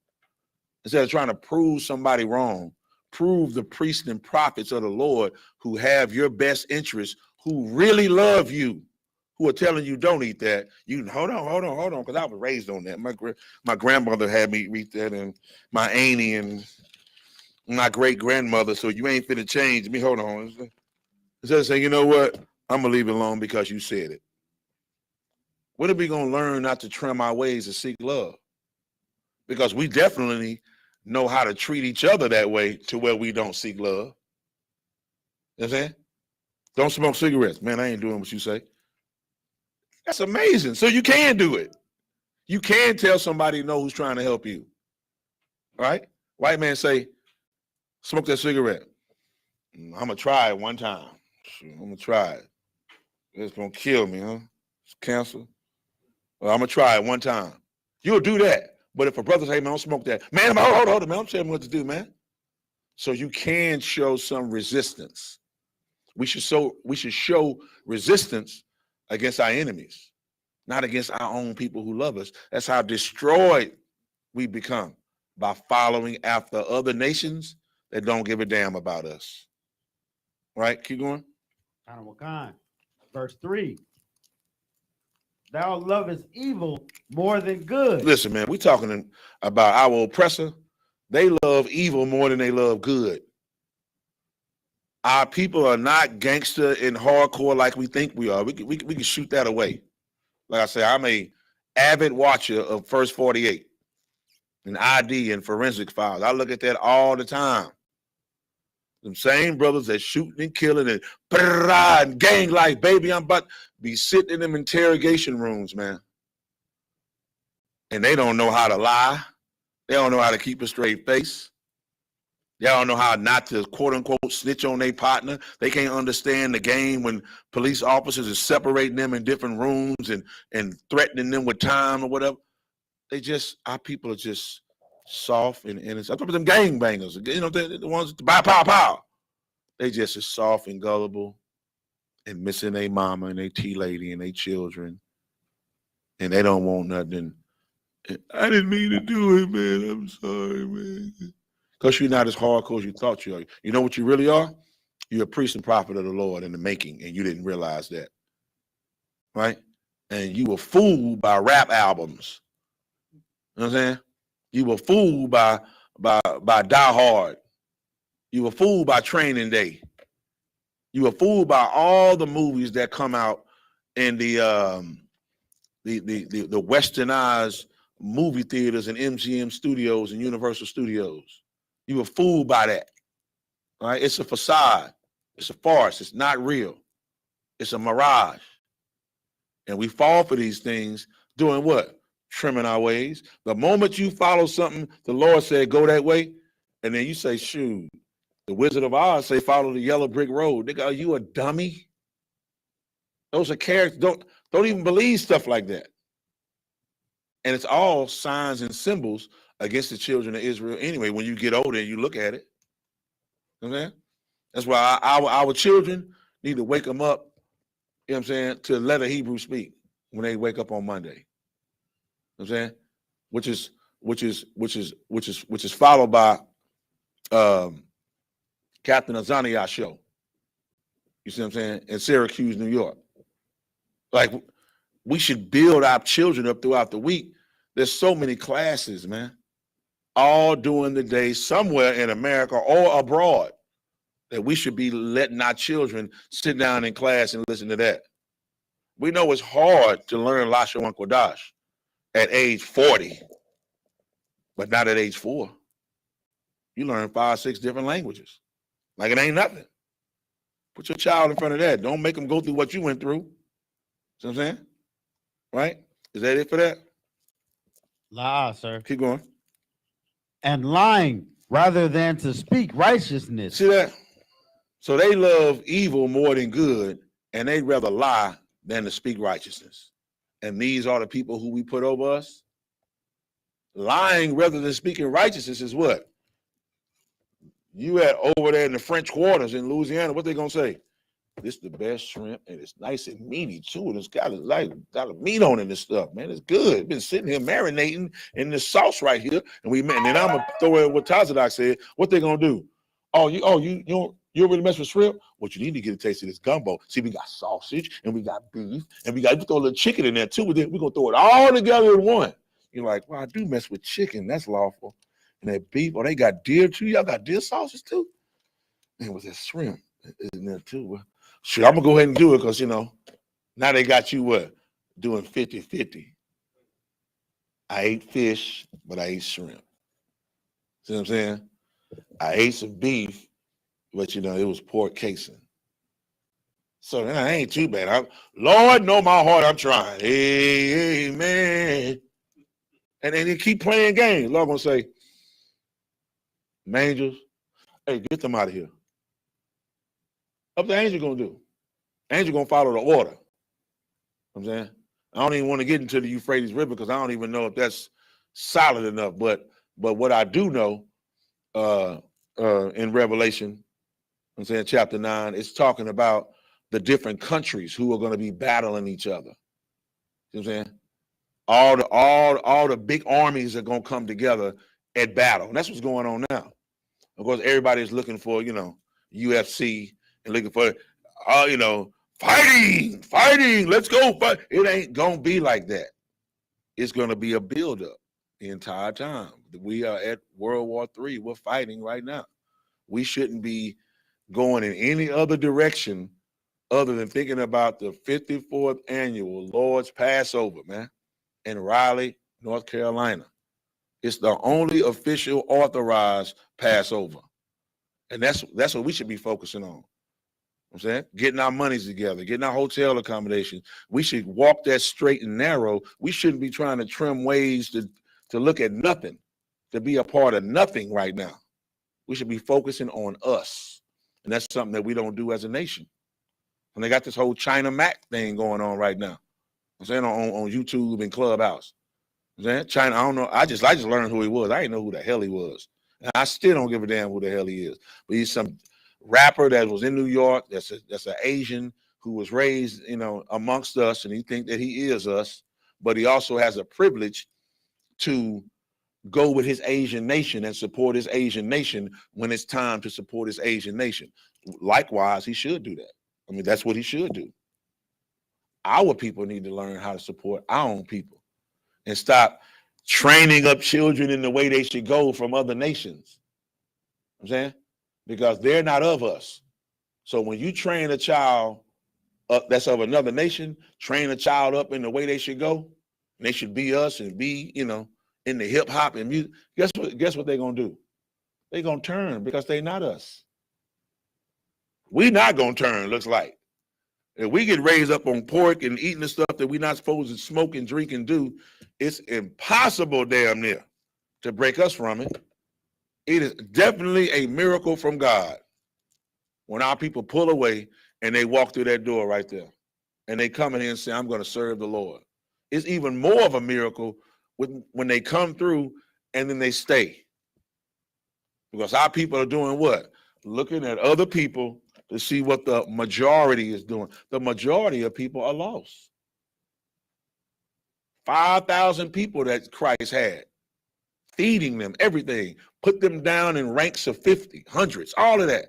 Instead of trying to prove somebody wrong, prove the priests and prophets of the Lord who have your best interests, who really love you, who are telling you don't eat that. You hold on, because I was raised on that. My grandmother had me eat that, and my auntie and my great grandmother. So you ain't finna change me. Hold on. Instead of saying, you know what, I'm gonna leave it alone because you said it. When are we gonna learn not to trim our ways to seek love? Because we definitely know how to treat each other that way to where we don't seek love. You know what I'm saying? Don't smoke cigarettes. Man, I ain't doing what you say. That's amazing. So you can do it. You can tell somebody no who's trying to help you. Right? White man say, smoke that cigarette. I'm going to try it one time. I'm going to try it. It's going to kill me, huh? It's cancer. Well, I'm going to try it one time. You'll do that. But if a brother say, man, don't smoke that. Man, hold on, man. I'm telling you what to do, man. So you can show some resistance. We should show resistance against our enemies, not against our own people who love us. That's how destroyed we become, by following after other nations that don't give a damn about us. Right? Keep going. Verse 3. Thou lovest evil more than good. Listen, man, we're talking about our oppressor. They love evil more than they love good. Our people are not gangster and hardcore like we think we are. We can shoot that away. Like I said, I'm a avid watcher of First 48 and ID and forensic files. I look at that all the time. Them same brothers that shooting and killing and gang life, baby. I'm about to be sitting in them interrogation rooms, man. And they don't know how to lie. They don't know how to keep a straight face. They don't know how not to, quote unquote, snitch on their partner. They can't understand the game when police officers are separating them in different rooms and threatening them with time or whatever. Our people are just soft and innocent. I'm talking about them gangbangers, you know, the ones that buy pow. They just are soft and gullible and missing their mama and their tea lady and their children. And they don't want nothing. I didn't mean to do it, man. I'm sorry, man. Because you're not as hardcore as you thought you are. You know what you really are? You're a priest and prophet of the Lord in the making, and you didn't realize that. Right? And you were fooled by rap albums. You know what I'm saying? You were fooled by Die Hard. You were fooled by Training Day. You were fooled by all the movies that come out in the westernized movie theaters and MGM studios and Universal Studios. You were fooled by that. Right? It's a facade. It's a farce. It's not real. It's a mirage. And we fall for these things doing what? Trimming our ways. The moment you follow something, the Lord said, go that way. And then you say, shoot, the Wizard of Oz say, follow the yellow brick road. Nigga, are you a dummy? Those are characters. Don't even believe stuff like that. And it's all signs and symbols against the children of Israel anyway, when you get older and you look at it. You know what I'm saying? That's why our children need to wake them up, you know what I'm saying, to let a Hebrew speak when they wake up on Monday. You know what I'm saying? Which is followed by Captain Azaniah show. You see what I'm saying? In Syracuse, New York. Like, we should build our children up throughout the week. There's so many classes, man, all during the day somewhere in America or abroad that we should be letting our children sit down in class and listen to that. We know it's hard to learn Lasha and Kodash at age 40, but not at age 4. You learn 5, 6 different languages. Like it ain't nothing. Put your child in front of that. Don't make them go through what you went through. See what I'm saying? Right? Is that it for that? La, sir. Keep going. And lying rather than to speak righteousness. See that? So they love evil more than good, and they'd rather lie than to speak righteousness. And these are the people who we put over us. Lying rather than speaking righteousness is what? You at over there in the French quarters in Louisiana, what they gonna say? This is the best shrimp, and it's nice and meaty too, and it's got a meat on it and stuff, man. It's good. It's been sitting here marinating in this sauce right here, and then I'm gonna throw in what Tazadak said. What they gonna do? You don't really mess with shrimp? What you need to get a taste of this gumbo. See, we got sausage and we got beef and we throw a little chicken in there too. We're gonna throw it all together in one. You're like, well, I do mess with chicken. That's lawful. And that beef, they got deer too. Y'all got deer sausages too? Man, was that shrimp in there too? Well, sure, I'm gonna go ahead and do it because now they got you doing 50-50. I ate fish, but I ate shrimp. See what I'm saying? I ate some beef, but it was pork casing. So that ain't too bad. Lord, know my heart, I'm trying. Amen. And then you keep playing games. Lord gonna say, angels, hey, get them out of here. What the angel gonna do? Angel gonna follow the order. I'm saying, I don't even want to get into the Euphrates River because I don't even know if that's solid enough. But what I do know in Revelation, I'm saying chapter 9, it's talking about the different countries who are going to be battling each other. You know what I'm saying? All the big armies are going to come together at battle. And that's what's going on now. Of course, everybody's looking for, UFC and looking for, fighting, let's go fight. It ain't going to be like that. It's going to be a buildup the entire time. We are at World War III. We're fighting right now. We shouldn't be going in any other direction other than thinking about the 54th annual Lord's Passover, man, in Raleigh, North Carolina. It's the only official authorized Passover. And that's what we should be focusing on. I'm saying, getting our monies together, getting our hotel accommodation. We should walk that straight and narrow. We shouldn't be trying to trim ways to look at nothing, to be a part of nothing right now. We should be focusing on us. And that's something that we don't do as a nation. And they got this whole China Mac thing going on right now. I'm saying on YouTube and Clubhouse. I'm saying China, I don't know. I just learned who he was. I didn't know who the hell he was. And I still don't give a damn who the hell he is. But he's some rapper that was in New York. That's an Asian who was raised, amongst us, and he think that he is us. But he also has a privilege to go with his Asian nation and support his Asian nation when it's time to support his Asian nation. Likewise, he should do that. I mean, that's what he should do. Our people need to learn how to support our own people and stop training up children in the way they should go from other nations. I'm saying, because they're not of us. So when you train a child up that's of another nation, train a child up in the way they should go, and they should be us and be, in the hip hop and music. Guess what they're gonna do? They're gonna turn because they're not us. We not gonna turn, looks like. If we get raised up on pork and eating the stuff that we're not supposed to smoke and drink and do, it's impossible damn near to break us from it. It is definitely a miracle from God when our people pull away and they walk through that door right there and they come in here and say, I'm going to serve the Lord. It's even more of a miracle when they come through and then they stay. Because our people are doing what? Looking at other people to see what the majority is doing. The majority of people are lost. 5,000 people that Christ had, feeding them everything, put them down in ranks of 50, hundreds, all of that.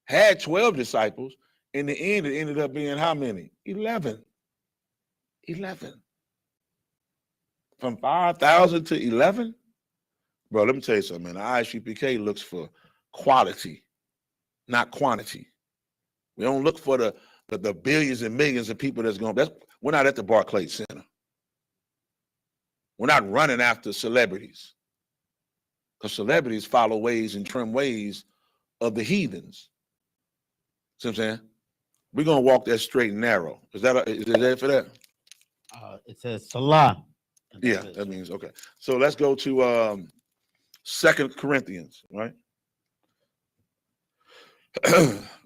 Had 12 disciples. In the end, it ended up being how many? 11. 11. From 5,000 to 11? Bro, let me tell you something, man. The I.S.U.P.K looks for quality, not quantity. We don't look for the billions and millions of people we're not at the Barclays Center. We're not running after celebrities, because celebrities follow ways and trim ways of the heathens. See what I'm saying? We're going to walk that straight and narrow. Is that for that? It says Salah. Yeah, that means, okay. So let's go to 2 Corinthians, right?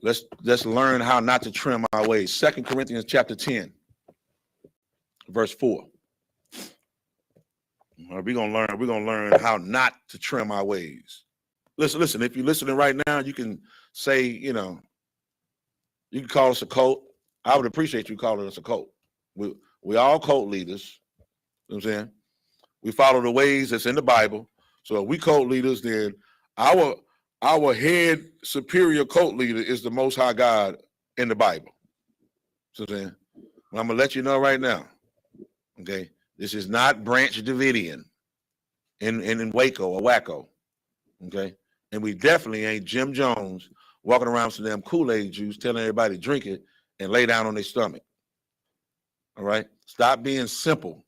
Let's learn how not to trim our ways. 2 Corinthians chapter 10, verse 4. We're gonna learn how not to trim our ways. Listen, if you're listening right now, you can say, you can call us a cult. I would appreciate you calling us a cult. We all cult leaders. You know what I'm saying? We follow the ways that's in the Bible. So if we cult leaders, then our head superior cult leader is the Most High God in the Bible. So then, I'm gonna let you know right now. Okay, this is not Branch Davidian in Waco or Wacko. Okay, and we definitely ain't Jim Jones walking around with some damn Kool-Aid juice, telling everybody to drink it and lay down on their stomach. All right, stop being simple.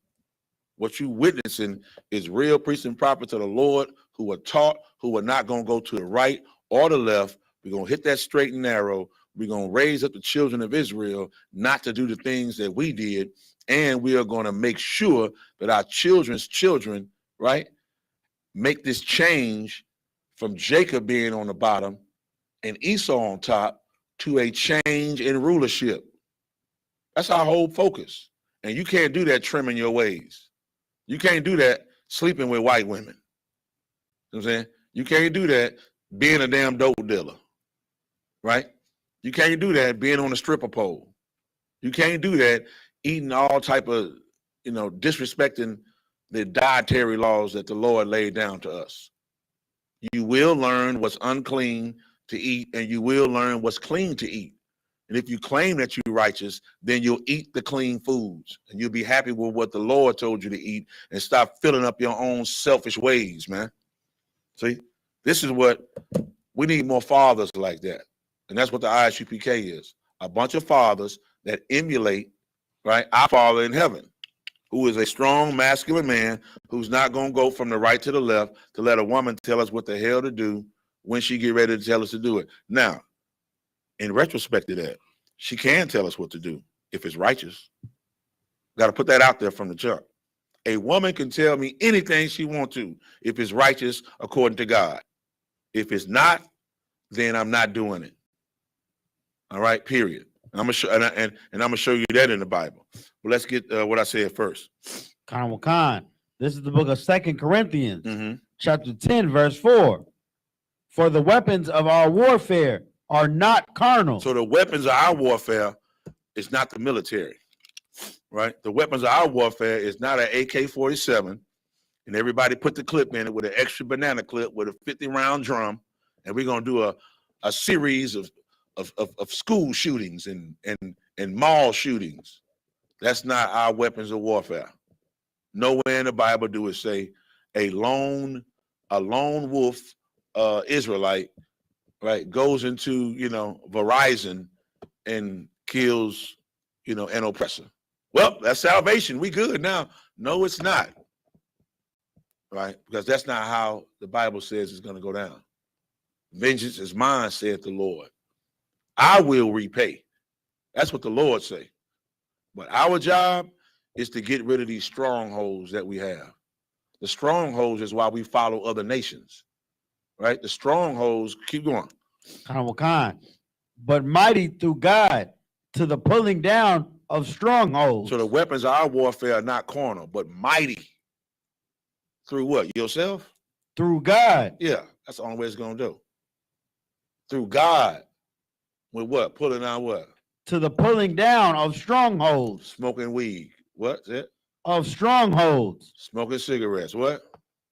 What you witnessing is real priests and prophets of the Lord who are taught, who are not going to go to the right or the left. We're going to hit that straight and narrow. We're going to raise up the children of Israel not to do the things that we did. And we are going to make sure that our children's children, right, make this change from Jacob being on the bottom and Esau on top to a change in rulership. That's our whole focus. And you can't do that trimming your ways. You can't do that sleeping with white women. You know what I'm saying? You can't do that being a damn dope dealer, right? You can't do that being on a stripper pole. You can't do that eating all type of, disrespecting the dietary laws that the Lord laid down to us. You will learn what's unclean to eat, and you will learn what's clean to eat. And if you claim that you're righteous, then you'll eat the clean foods, and you'll be happy with what the Lord told you to eat, and stop filling up your own selfish ways, man. See, this is what we need, more fathers like that. And that's what the I.S.U.P.K is. A bunch of fathers that emulate, right, our Father in heaven, who is a strong, masculine man who's not going to go from the right to the left to let a woman tell us what the hell to do, when she get ready to tell us to do it. Now, in retrospect to that, she can tell us what to do if it's righteous. Got to put that out there from the jump. A woman can tell me anything she wants to if it's righteous according to God. If it's not, then I'm not doing it. All right, period. I'm gonna show and I'm gonna show you that in the Bible. But let's get what I said first. Khan. This is the book of 2 Corinthians, Mm-hmm. chapter 10, verse 4. For the weapons of our warfare are not carnal. So the weapons of our warfare is not the military, right? The weapons of our warfare is not an AK-47, and everybody put the clip in it with an extra banana clip with a 50-round drum, and we're gonna do a series of school shootings and mall shootings. That's not our weapons of warfare. Nowhere in the Bible do it say a lone wolf Israelite, right, goes into Verizon and kills an oppressor. Well, that's salvation. We good now. No, it's not. Right? Because that's not how the Bible says it's going to go down. Vengeance is mine, saith the Lord. I will repay. That's what the Lord say. But our job is to get rid of these strongholds that we have. The strongholds is why we follow other nations, right? The strongholds, keep going. Khan. But mighty through God to the pulling down of strongholds. So the weapons of our warfare are not carnal, but mighty. Through what? Yourself? Through God. Yeah, that's the only way it's going to do. Through God. With what? Pulling down what? To the pulling down of strongholds. Smoking weed. What's it? Of strongholds. Smoking cigarettes. What?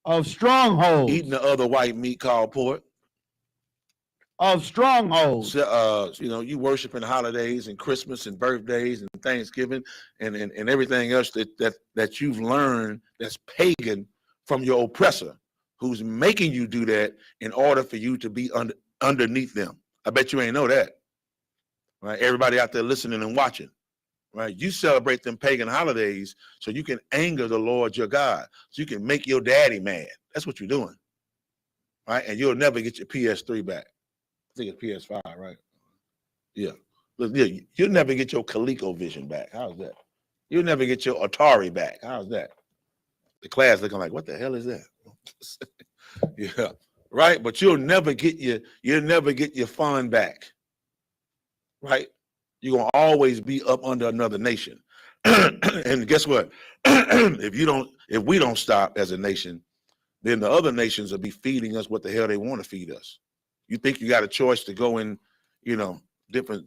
Of strongholds. Eating the other white meat called pork. Of strongholds. You worshiping holidays and Christmas and birthdays and Thanksgiving and everything else that you've learned that's pagan from your oppressor, who's making you do that in order for you to be underneath them. I bet you ain't know that. Right? Everybody out there listening and watching. Right? You celebrate them pagan holidays so you can anger the Lord your God. So you can make your daddy mad. That's what you're doing. Right? And you'll never get your PS3 back. I think it's PS5, right? Yeah. Look, you'll never get your ColecoVision back. How's that? You'll never get your Atari back. How's that? The class looking like, what the hell is that? Yeah. Right? But you'll never get your fun back. Right? You're gonna always be up under another nation. And guess what? If we don't stop as a nation, then the other nations will be feeding us what the hell they want to feed us. You think you got a choice to go in, different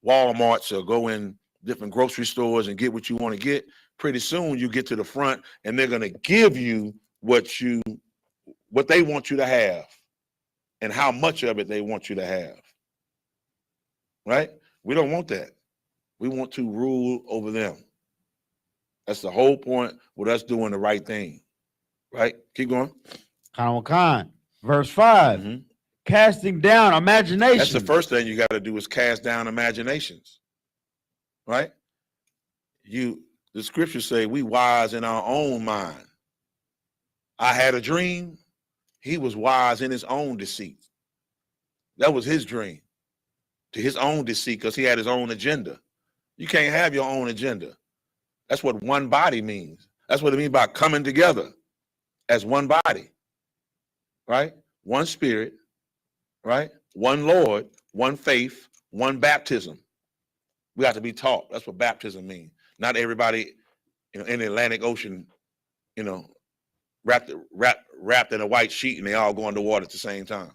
Walmarts or go in different grocery stores and get what you want to get. Pretty soon you get to the front and they're gonna give you what they want you to have and how much of it they want you to have. Right? We don't want that. We want to rule over them. That's the whole point with us doing the right thing. Right? Keep going. Khan. Verse 5. Mm-hmm. Casting down imagination. That's the first thing you got to do is cast down imaginations. Right? The scriptures say we wise in our own mind. I had a dream. He was wise in his own deceit. That was his dream. To his own deceit, because he had his own agenda. You can't have your own agenda. That's what one body means. That's what it means by coming together as one body. Right? One spirit. Right? One Lord, one faith, one baptism. We got to be taught. That's what baptism means. Not everybody, in the Atlantic Ocean, wrapped in a white sheet and they all go underwater at the same time.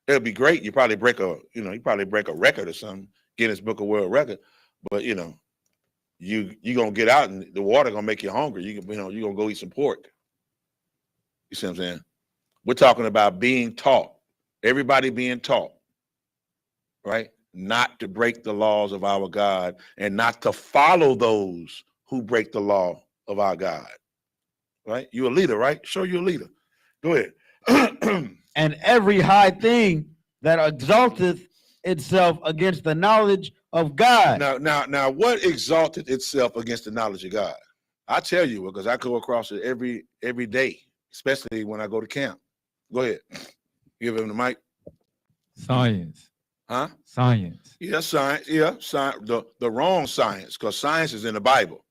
It'd be great. You probably break a record or something, Guinness Book of World Record. But you gonna get out and the water gonna make you hungry. You're gonna go eat some pork. You see what I'm saying? We're talking about being taught. Everybody being taught, right? Not to break the laws of our God and not to follow those who break the law of our God. Right? You're a leader, right? Sure, you're a leader. Go ahead. And every high thing that exalteth itself against the knowledge of God. Now, what exalted itself against the knowledge of God? I tell you, because I go across it every day, especially when I go to camp. Go ahead. Give him the mic. Science. Huh? Science. Yeah, science. Yeah, science. The wrong science, because science is in the Bible,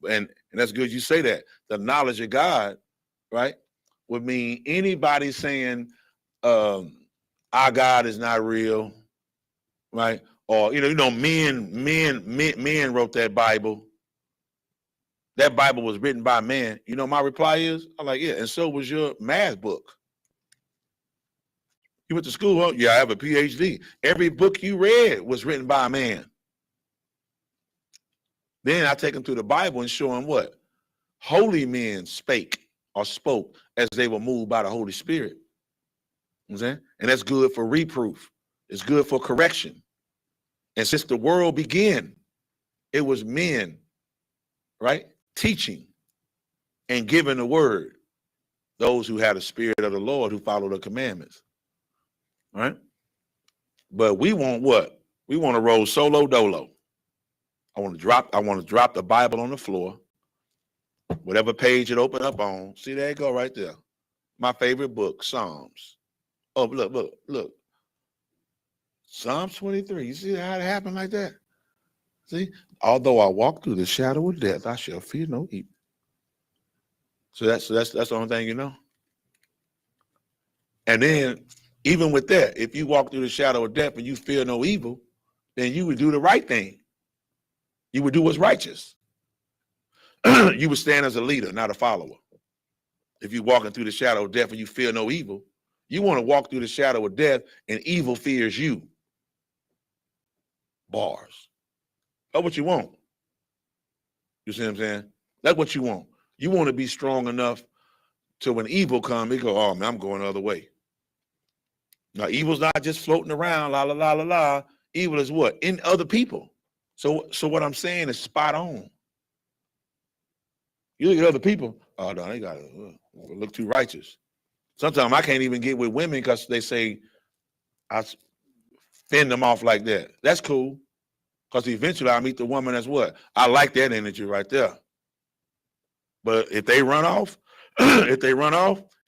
and that's good you say that. The knowledge of God, right, would mean anybody saying our God is not real, right? Or men wrote that Bible. That Bible was written by man. You know, my reply is, I'm like, yeah, and so was your math book. You went to school, huh? Yeah, I have a PhD. Every book you read was written by a man. Then I take them to the Bible and show them what? Holy men spake or spoke as they were moved by the Holy Spirit. You know what I'm saying? And that's good for reproof. It's good for correction. And since the world began, it was men, right, teaching and giving the word. Those who had the spirit of the Lord, who follow the commandments. Right? But we want what? We want to roll solo dolo. I want to drop the Bible on the floor. Whatever page it open up on. See, there you go right there. My favorite book, Psalms. Oh, look. Psalms 23. You see how it happened like that? See? Although I walk through the shadow of death, I shall fear no evil. So that's the only thing you know. And then, even with that, if you walk through the shadow of death and you fear no evil, then you would do the right thing. You would do what's righteous. You would stand as a leader, not a follower. If you're walking through the shadow of death and you fear no evil, you want to walk through the shadow of death and evil fears you. Bars. That's what you want. You see what I'm saying? That's what you want. You want to be strong enough to when evil comes, it go, oh man, I'm going the other way. Now, evil's not just floating around, la la la la la. Evil is what? In other people. So what I'm saying is spot on. You look at other people, oh no, they gotta look too righteous. Sometimes I can't even get with women because they say I fend them off like that. That's cool. Because eventually I meet the woman that's what? I like that energy right there. But if they run off,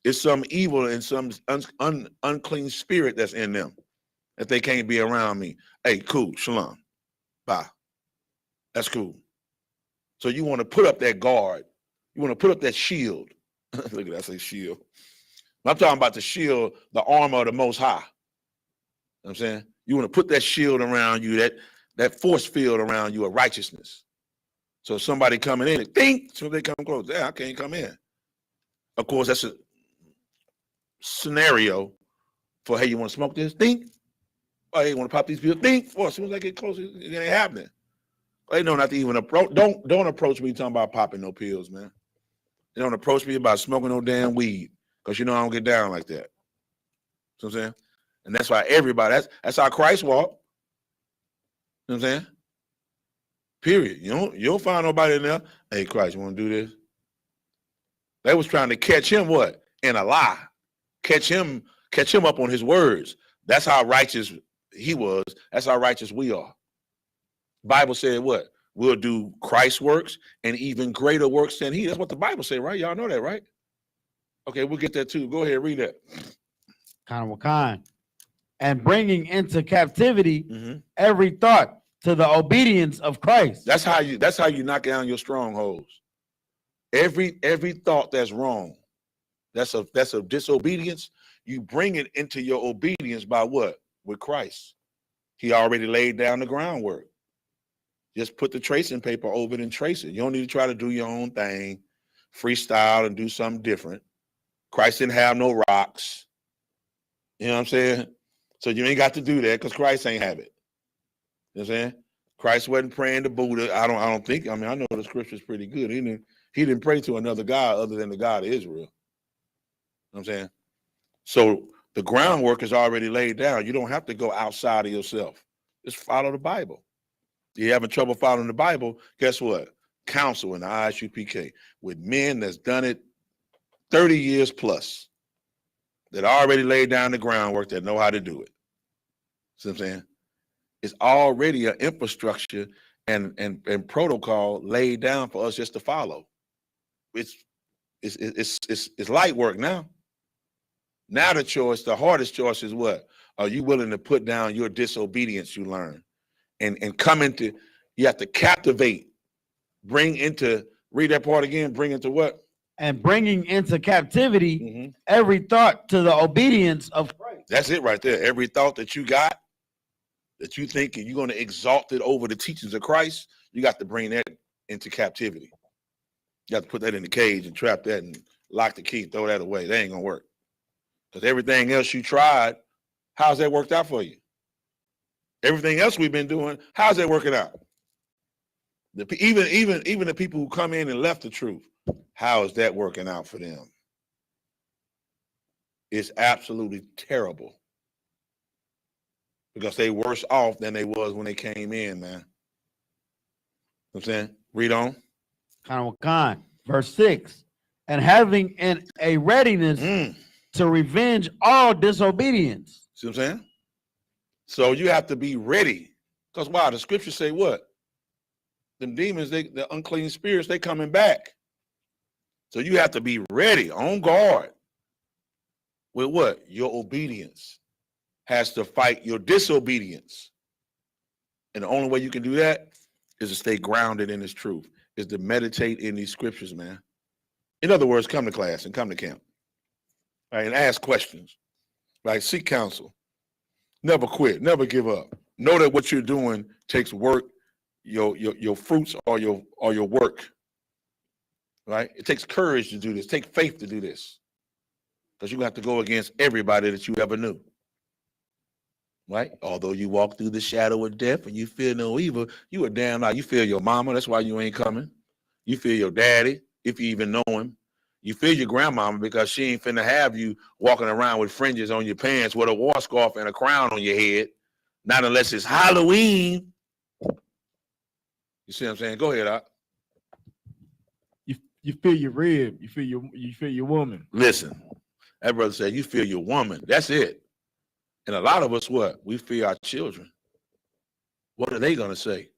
it's some evil and some unclean spirit that's in them that they can't be around me. Hey, cool, shalom, bye. That's cool. So you want to put up that guard. You want to put up that shield. Look at that, I say shield. I'm talking about the shield, the armor of the Most High. You know what I'm saying? You want to put that shield around you, that force field around you of righteousness. So somebody coming in, think, so they come close. Yeah, I can't come in. Of course, that's a scenario for, hey, you want to smoke this? Think. Oh, hey, you want to pop these pills? Think. Well, as soon as I get close, it ain't happening. They know not to even approach. Don't approach me talking about popping no pills, man. They don't approach me about smoking no damn weed, because you know I don't get down like that. You know what I'm saying? And that's why everybody, that's how Christ walked. You know what I'm saying? Period. You don't find nobody in there. Hey, Christ, you want to do this? They was trying to catch him what? In a lie. Catch him up on his words. That's how righteous he was. That's how righteous we are. Bible said what? We'll do Christ's works and even greater works than he. That's what the Bible said, right? Y'all know that, right? Okay, we'll get that too. Go ahead, read that. Kind. And bringing into captivity every thought to the obedience of Christ. That's how you knock down your strongholds. Every thought that's wrong, that's a disobedience. You bring it into your obedience by what? With Christ. He already laid down the groundwork. Just put the tracing paper over it and trace it. You don't need to try to do your own thing, freestyle and do something different. Christ didn't have no rocks. You know what I'm saying? So you ain't got to do that because Christ ain't have it. You know what I'm saying? Christ wasn't praying to Buddha. I don't think. I mean, I know the scripture's pretty good. He didn't pray to another God other than the God of Israel. You know what I'm saying? So the groundwork is already laid down. You don't have to go outside of yourself. Just follow the Bible. You're having trouble following the Bible, guess what? Counsel in the I.S.U.P.K. with men that's done it 30 years plus, that already laid down the groundwork, that know how to do it. See what I'm saying? It's already an infrastructure and protocol laid down for us just to follow. It's light work now. Now the choice, the hardest choice is what? Are you willing to put down your disobedience you learn and come into, you have to captivate, bring into, read that part again, bring into what? And bringing into captivity every thought to the obedience of Christ. That's it right there. Every thought that you got, that you think you're going to exalt it over the teachings of Christ, you got to bring that into captivity. You have to put that in the cage and trap that and lock the key, throw that away. That ain't going to work. Because everything else you tried, how's that worked out for you? Everything else we've been doing, how's that working out? Even the people who come in and left the truth, how is that working out for them? It's absolutely terrible. Because they worse off than they was when they came in, man. You know what I'm saying? Read on. Kind. Verse 6. And having a readiness to revenge all disobedience. See what I'm saying? So you have to be ready. Because why? The scriptures say what? Them demons, the unclean spirits, they coming back. So you have to be ready, on guard. With what? Your obedience has to fight your disobedience. And the only way you can do that is to stay grounded in this truth, is to meditate in these scriptures, man. In other words, come to class and come to camp. Right, and ask questions. Right? Seek counsel. Never quit. Never give up. Know that what you're doing takes work. Your fruits are your work. Right? It takes courage to do this. Take faith to do this. Because you have to go against everybody that you ever knew. Right? Although you walk through the shadow of death and you feel no evil, you are damn lie. You feel your mama, that's why you ain't coming. You feel your daddy, if you even know him. You feel your grandmama because she ain't finna have you walking around with fringes on your pants with a war scarf and a crown on your head. Not unless it's Halloween. You see what I'm saying? Go ahead, Doc. You feel your rib. You feel your woman. Listen, that brother said you feel your woman. That's it. And a lot of us, what? We fear our children. What are they going to say?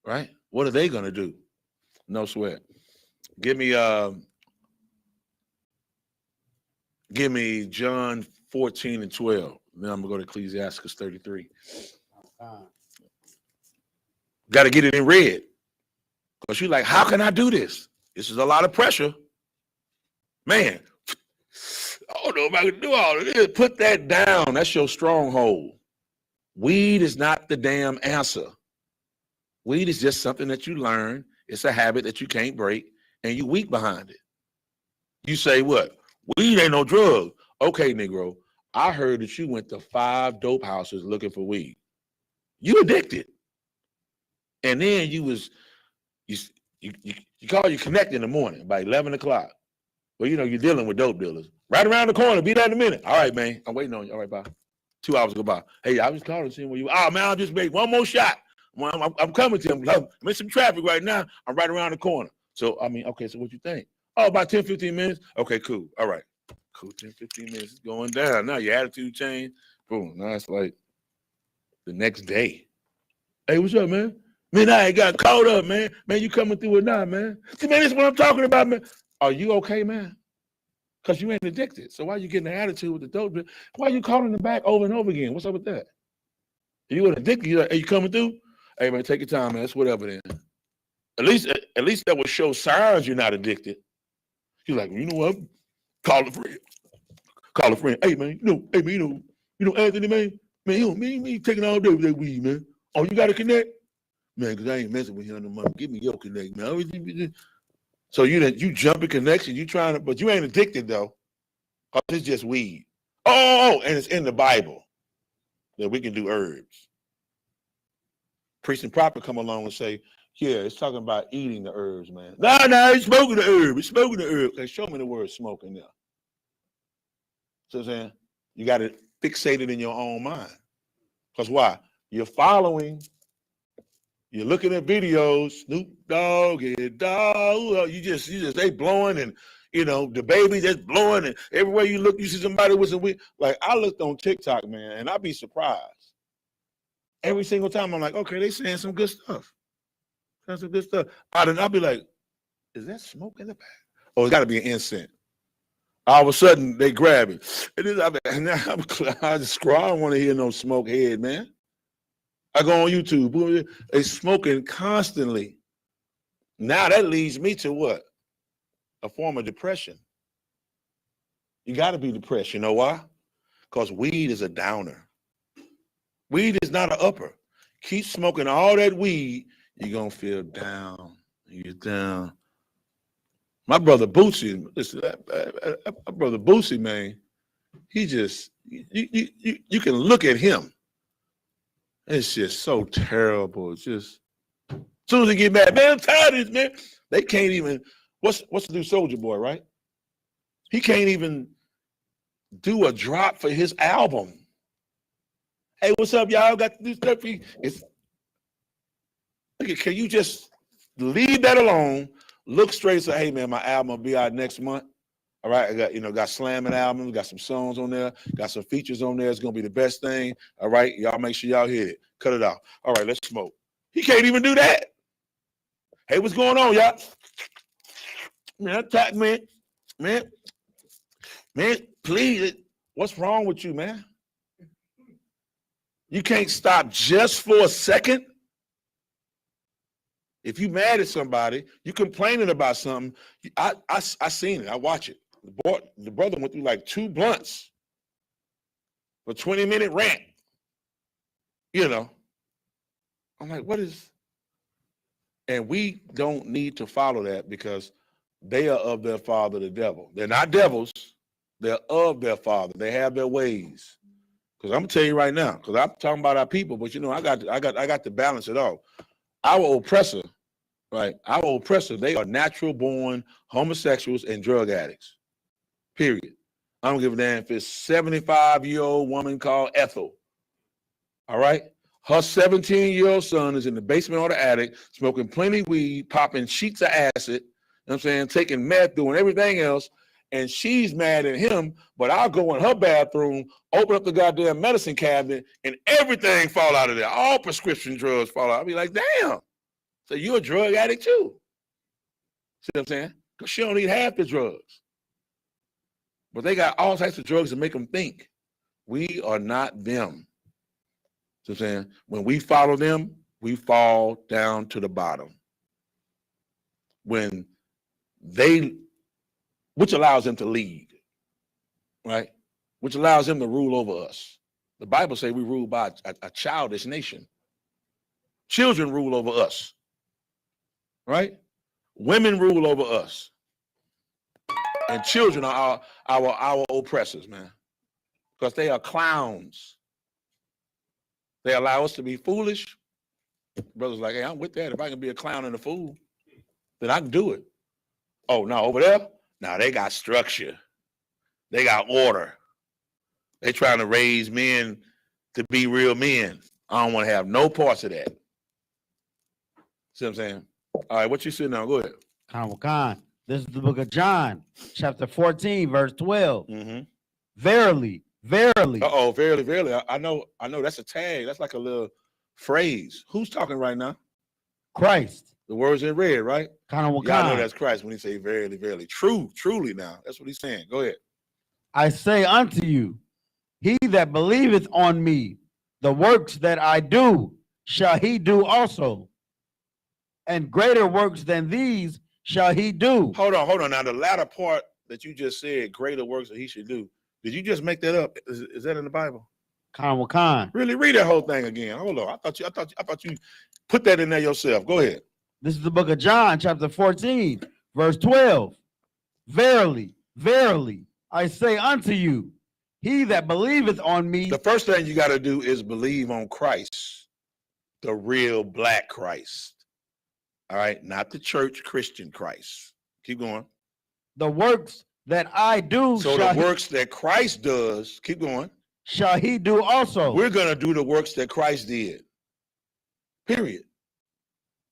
Right? What are they going to do? No sweat. Give me John 14 and 12. Then I'm going to go to Ecclesiastes 33. Got to get it in red. Because you're like, how can I do this? This is a lot of pressure. Man, I don't know if I can do all of this. Put that down. That's your stronghold. Weed is not the damn answer. Weed is just something that you learn. It's a habit that you can't break, and you weak behind it. You say what? Weed ain't no drug. Okay, Negro, I heard that you went to 5 dope houses looking for weed. You addicted. And then you call you connect in the morning by 11 o'clock. Well, you know, you're dealing with dope dealers. Right around the corner. Be there in a minute. All right, man. I'm waiting on you. All right, bye. 2 hours go by. Hey, I was calling to see where you. Oh, man, I'll just make one more shot. I'm coming to him. I'm in some traffic right now. I'm right around the corner. So, I mean, okay, so what you think? Oh, about 10, 15 minutes. Okay, cool. All right. Cool, 10, 15 minutes. It's going down. Now your attitude changed. Boom. Now it's like the next day. Hey, what's up, man? Man, I ain't got caught up, man. Man, you coming through it now, man. See, man, this is what I'm talking about, man. Are you okay, man? Because you ain't addicted. So why you getting the attitude with the dope? Why you calling them back over and over again? What's up with that? You an addicted? You like, hey, you coming through? Hey, man, take your time, man. It's whatever then. At least that would show signs you're not addicted. You're like, you know what? Call a friend. Call a friend. Hey, man, hey, man, you know Anthony, man? Man, you know, me taking all day with that weed, man. Oh, you got to connect? Man, because I ain't messing with you no money. Give me your connect, man. So you jumping connection, you trying to, but you ain't addicted though. Because it's just weed. Oh, and it's in the Bible that we can do herbs. Priest and prophet come along and say, yeah, it's talking about eating the herbs, man. No, it's smoking the herb. It's smoking the herb. Okay, show me the word smoking there. So I'm saying, you got it fixated in your own mind. Because why? You're following. You're looking at videos, Snoop Dogg and Dog. You just they blowing, and you know the baby just blowing, and everywhere you look, you see somebody with some weed. Like I looked on TikTok, man, and I'd be surprised. Every single time I'm like, okay, they saying some good stuff. Saying some good stuff. I'll be like, is that smoke in the back? Oh, it's got to be an incense. All of a sudden, they grab it. I just scroll. I don't want to hear no smoke head, man. I go on YouTube. They smoking constantly. Now that leads me to what? A form of depression. You got to be depressed. You know why? Because weed is a downer. Weed is not an upper. Keep smoking all that weed, you're going to feel down. You're down. My brother Boosie, listen, my brother Boosie, man, he just, you can look at him. It's just so terrible. It's just, as soon as they get mad, man, I'm tired of this, man. They can't even, what's the new Soulja Boy, right? He can't even do a drop for his album. Hey, what's up, y'all? Got to do stuff for you. Can you just leave that alone? Look straight and say, hey, man, my album will be out next month. All right, I got slamming albums, got some songs on there, got some features on there. It's gonna be the best thing. All right, y'all make sure y'all hit it. Cut it off. All right, let's smoke. He can't even do that. Hey, what's going on, y'all? Man, please. What's wrong with you, man? You can't stop just for a second. If you mad at somebody, you complaining about something. I seen it. I watch it. The brother went through like 2 blunts for 20-minute rant. You know, I'm like, what is? And we don't need to follow that because they are of their father, the devil. They're not devils. They're of their father. They have their ways. Because I'm gonna tell you right now, because I'm talking about our people, but you know, I got to balance it all. Our oppressor, right? Our oppressor, they are natural born homosexuals and drug addicts. Period. I don't give a damn if it's 75-year-old woman called Ethel. All right? Her 17-year-old son is in the basement or the attic, smoking plenty of weed, popping sheets of acid, you know what I'm saying, taking meth, doing everything else, and she's mad at him, but I'll go in her bathroom, open up the goddamn medicine cabinet, and everything fall out of there. All prescription drugs fall out. I'll be like, damn. So you're a drug addict too. See what I'm saying? Because she don't need half the drugs. But they got all types of drugs to make them think. We are not them. See what I'm saying? When we follow them, we fall down to the bottom. When they, which allows them to lead, right? Which allows them to rule over us. The Bible says we rule by a childish nation. Children rule over us, right? Women rule over us. And children are our oppressors, man, because they are clowns. They allow us to be foolish. Brother's like, hey, I'm with that. If I can be a clown and a fool, then I can do it. Oh, no, over there? Now they got structure. They got order. They trying to raise men to be real men. I don't want to have no parts of that. See what I'm saying? All right, what you sitting on? Go ahead. Khan. This is the book of John, chapter 14, verse 12. Mm-hmm. Verily, verily. Uh-oh, verily, verily. I know that's a tag. That's like a little phrase. Who's talking right now? Christ. The words in red, right? Khan. Yeah, I know that's Christ when he say verily, verily. Truly now. That's what he's saying. Go ahead. I say unto you, he that believeth on me, the works that I do, shall he do also. And greater works than these shall he do. Hold on. Now, the latter part that you just said, greater works that he should do. Did you just make that up? Is that in the Bible? Khan. Really, read that whole thing again. Hold on. I thought you put that in there yourself. Go ahead. This is the book of John, chapter 14, verse 12. Verily, verily, I say unto you, he that believeth on me. The first thing you got to do is believe on Christ, the real black Christ. All right, not the church Christian Christ. Keep going. The works that I do. So the works that Christ does, keep going. Shall he do also. We're going to do the works that Christ did. Period.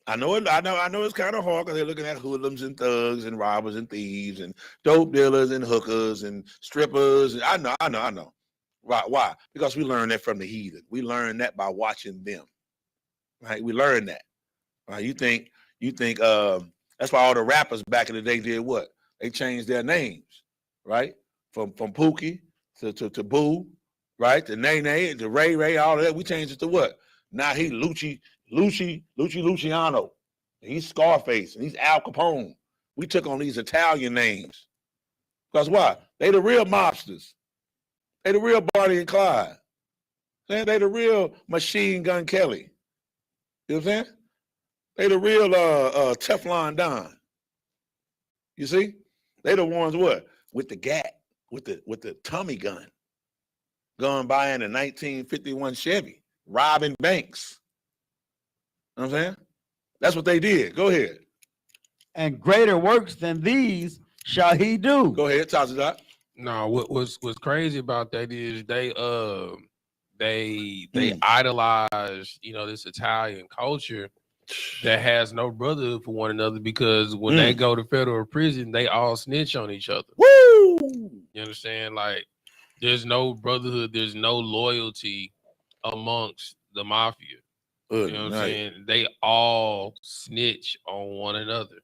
I know it's kind of hard because they're looking at hoodlums and thugs and robbers and thieves and dope dealers and hookers and strippers. And I know. Why? Because we learned that from the heathen. We learned that by watching them. Right? We learned that. Right? You think that's why all the rappers back in the day did what? They changed their names, right? from Pookie to Boo, right? To Nene, to Ray, all of that. We changed it to what? Now he Luciano. He's Scarface and he's Al Capone. We took on these Italian names. Because why? They the real mobsters. They the real Bonnie and Clyde. They the real Machine Gun Kelly. You know what I'm saying? They the real Teflon Don. You see? They the ones what? With the gat, with the Tommy gun. Going by in a 1951 Chevy, robbing banks. You know what I'm saying? That's what they did. Go ahead. And greater works than these shall he do. Go ahead, talk to that. No, what's crazy about that is they idolize, you know, this Italian culture that has no brotherhood for one another, because when they go to federal prison, they all snitch on each other. Woo! You understand? Like, there's no brotherhood, there's no loyalty amongst the mafia. You know what I'm saying? They all snitch on one another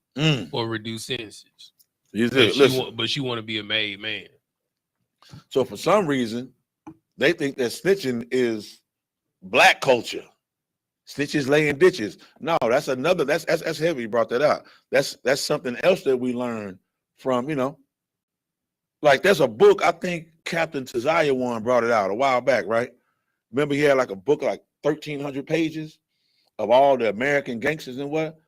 for reduced sentences. But you want to be a made man. So for some reason, they think that snitching is black culture. Snitches laying ditches. No, that's heavy. You brought that out. That's something else that we learned from, you know. Like there's a book, I think Captain Taziah one brought it out a while back, right? Remember he had like a book like 1,300 pages of all the American gangsters and what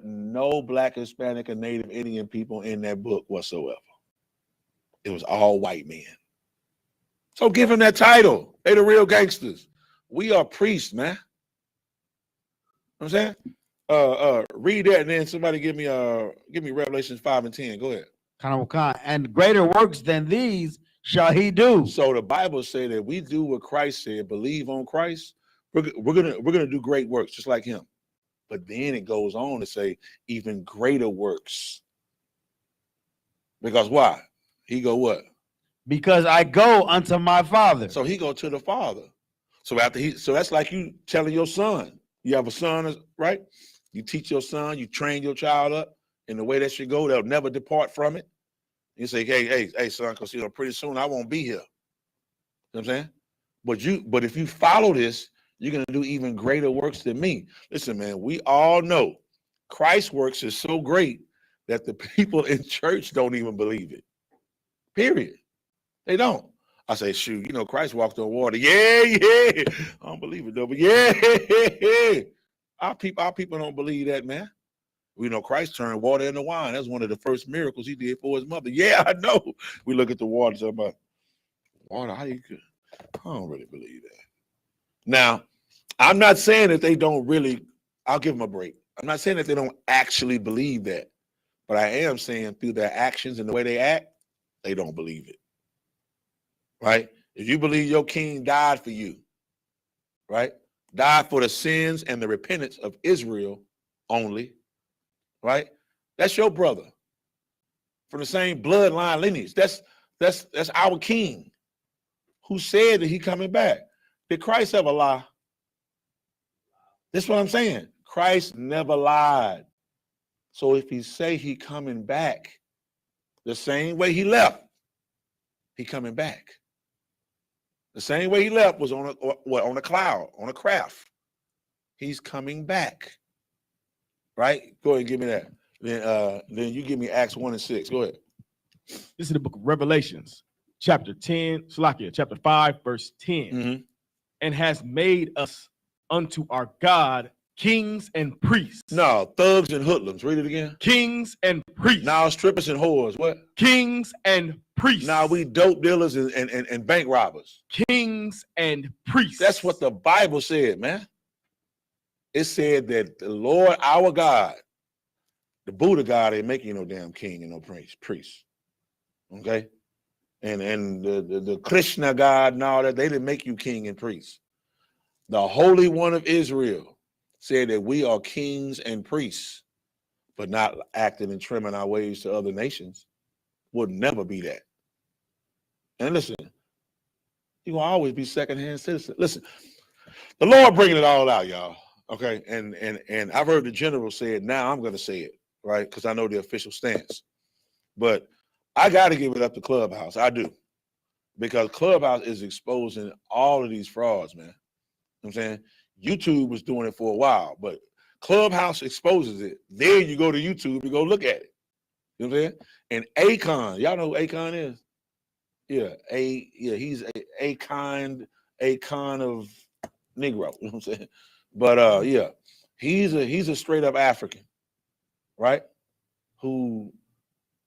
no Black, Hispanic, and Native Indian people in that book whatsoever. It was all white men. So give him that title. They the real gangsters. We are priests, man. You know what I'm saying? Read that and then somebody give me Revelations 5 and 10. Go ahead. And greater works than these shall he do. So the Bible say that we do what Christ said, believe on Christ. We're gonna do great works just like him. But then it goes on to say even greater works. Because why? He go what? Because I go unto my Father. So he go to the Father. So that's like you telling your son. You have a son, right? You teach your son, you train your child up in the way that should go. They'll never depart from it. You say, hey, son, because pretty soon I won't be here. You know what I'm saying? But if you follow this, you're gonna do even greater works than me. Listen, man, we all know Christ's works is so great that the people in church don't even believe it. Period. They don't. I say, shoot, Christ walked on water. Yeah. I don't believe it though, but yeah. Our people don't believe that, man. We know Christ turned water into wine. That's one of the first miracles he did for his mother. Yeah, I know. We look at the water, talk about water. I don't really believe that. Now, I'm not saying that they don't really, I'll give them a break. I'm not saying that they don't actually believe that, but I am saying through their actions and the way they act, they don't believe it. Right? If you believe your king died for you, right? Died for the sins and the repentance of Israel only, right? That's your brother from the same bloodline lineage. That's our king who said that he coming back. Did Christ ever lie? That's what I'm saying. Christ never lied. So if he say he coming back the same way he left, he coming back. The same way he left was on a cloud, on a craft. He's coming back. Right? Go ahead and give me that. Then you give me Acts 1 and 6. Go ahead. This is the book of Revelations, chapter 5, verse 10. Mm-hmm. And has made us unto our God kings and priests. No, thugs and hoodlums. Read it again. Kings and priests. Now strippers and whores. What? Kings and priests. Now we dope dealers and bank robbers. Kings and priests. That's what the Bible said, man. It said that the Lord our God, the Buddha God, ain't making no damn king and no priest. Okay? And the Krishna God and all that, they didn't make you king and priest. The Holy One of Israel said that we are kings and priests, but not acting and trimming our ways to other nations. Would never be that. And listen, you will always be secondhand citizen. Listen, the Lord bringing it all out, y'all. Okay, and I've heard the general say it. Now I'm going to say it, right? Because I know the official stance. But I got to give it up to Clubhouse. I do. Because Clubhouse is exposing all of these frauds, man. You know what I'm saying? YouTube was doing it for a while, but Clubhouse exposes it. Then you go to YouTube to go look at it. You know what I'm saying? And Akon, y'all know who Akon is? Yeah, he's a kind of Negro. You know what I'm saying? But yeah, he's a straight up African, right? Who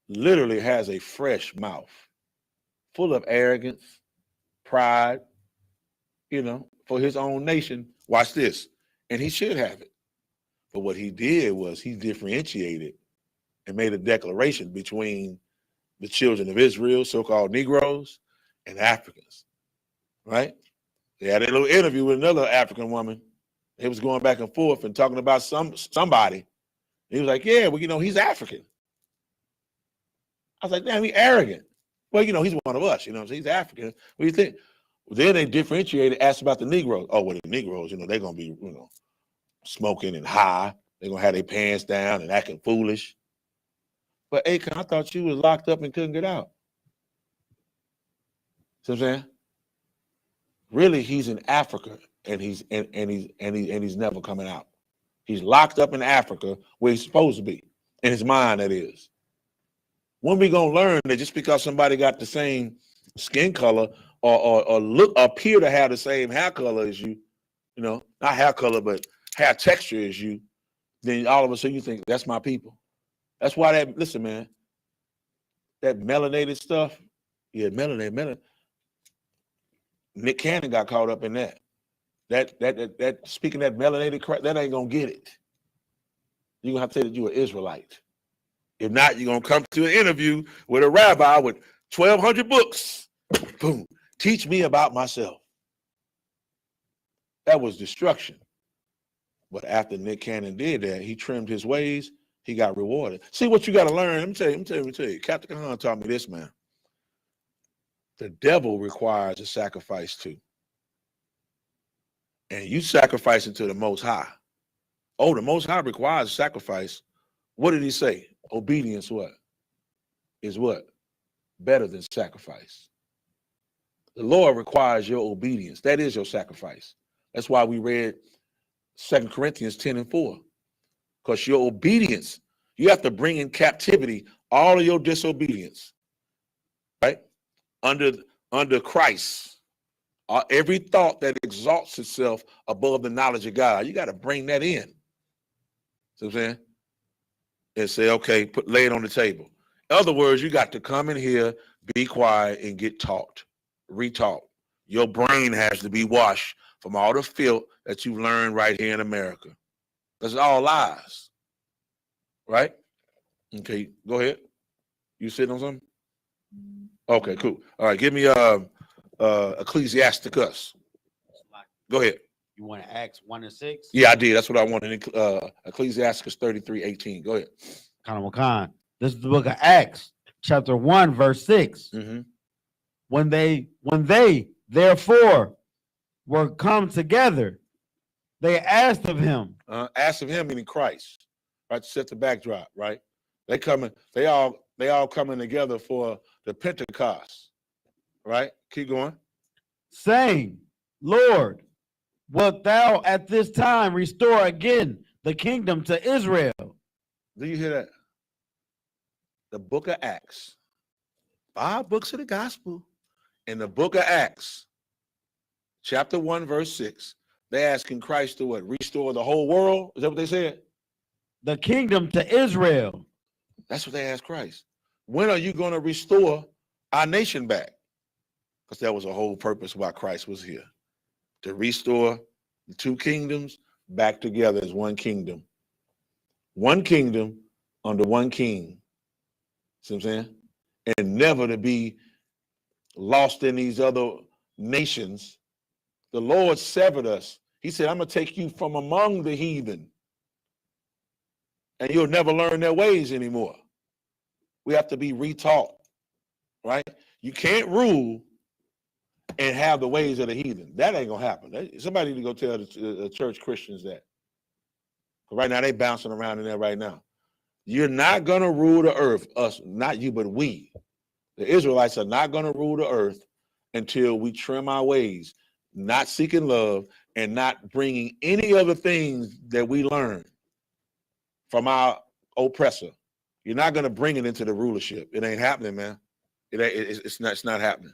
literally has a fresh mouth, full of arrogance, pride, you know, for his own nation. Watch this. And he should have it. But what he did was he differentiated and made a declaration between the children of Israel, so-called Negroes, and Africans, right? They had a little interview with another African woman. He was going back and forth and talking about somebody. He was like, yeah, well, you know, he's African. I was like, damn, he's arrogant. Well, you know, he's one of us, you know, so he's African. What do you think? Then they differentiated, asked about the Negroes. Oh, well, the Negroes, you know, they're going to be, you know, smoking and high. They're going to have their pants down and acting foolish. But Akon, I thought you was locked up and couldn't get out. See what I'm saying? Really, he's in Africa and he's never coming out. He's locked up in Africa where he's supposed to be. In his mind, that is. When we gonna learn that just because somebody got the same skin color or look appear to have the same hair color as you, you know, not hair color, but hair texture as you, then all of a sudden you think that's my people. That's why that, listen, man, that melanated stuff, yeah, melanin. Nick Cannon got caught up in that. That speaking that melanated crap, that ain't gonna get it. You're gonna have to say that you're an Israelite. If not, you're gonna come to an interview with a rabbi with 1,200 books. Boom, teach me about myself. That was destruction. But after Nick Cannon did that, he trimmed his ways, he got rewarded. See what you gotta learn. Let me tell you. Captain Kahan taught me this, man. The devil requires a sacrifice too. And you sacrificing to the Most High. Oh, the Most High requires a sacrifice. What did he say? Obedience what? Is what? Better than sacrifice. The Lord requires your obedience. That is your sacrifice. That's why we read 2 Corinthians 10:4. Because your obedience, you have to bring in captivity all of your disobedience, right? Under Christ. Every thought that exalts itself above the knowledge of God, you got to bring that in. See what I'm saying? And say, okay, lay it on the table. In other words, you got to come in here, be quiet, and get taught, retaught. Your brain has to be washed from all the filth that you learned right here in America. That's all lies, right? Okay, go ahead. You sitting on something? Okay, cool. All right, give me Ecclesiasticus. Go ahead. You want to Acts 1 and 6? Yeah, I did. That's what I wanted. Ecclesiasticus 33:18. Go ahead. Khan. This is the book of Acts, chapter 1, verse 6. Mm-hmm. When they therefore were come together, they asked of him. Asked of him, meaning Christ, right? To set the backdrop, right? They all coming together for the Pentecost, right? Keep going. Saying, Lord, wilt thou at this time restore again the kingdom to Israel? Do you hear that? The book of Acts, 5 books of the gospel. In the book of Acts, chapter 1, verse 6, they're asking Christ to what? Restore the whole world? Is that what they said? The kingdom to Israel. That's what they asked Christ. When are you going to restore our nation back? Because that was a whole purpose why Christ was here. To restore the 2 kingdoms back together as one kingdom. One kingdom under one king. See what I'm saying? And never to be lost in these other nations. The Lord severed us. He said, I'm going to take you from among the heathen. And you'll never learn their ways anymore. We have to be retaught, right? You can't rule and have the ways of the heathen. That ain't going to happen. Somebody need to go tell the church Christians that. Right now, they bouncing around in there right now. You're not going to rule the earth, us, not you, but we. The Israelites are not going to rule the earth until we trim our ways, not seeking love and not bringing any other things that we learn from our oppressor. You're not going to bring it into the rulership. It ain't happening, man. It's not happening.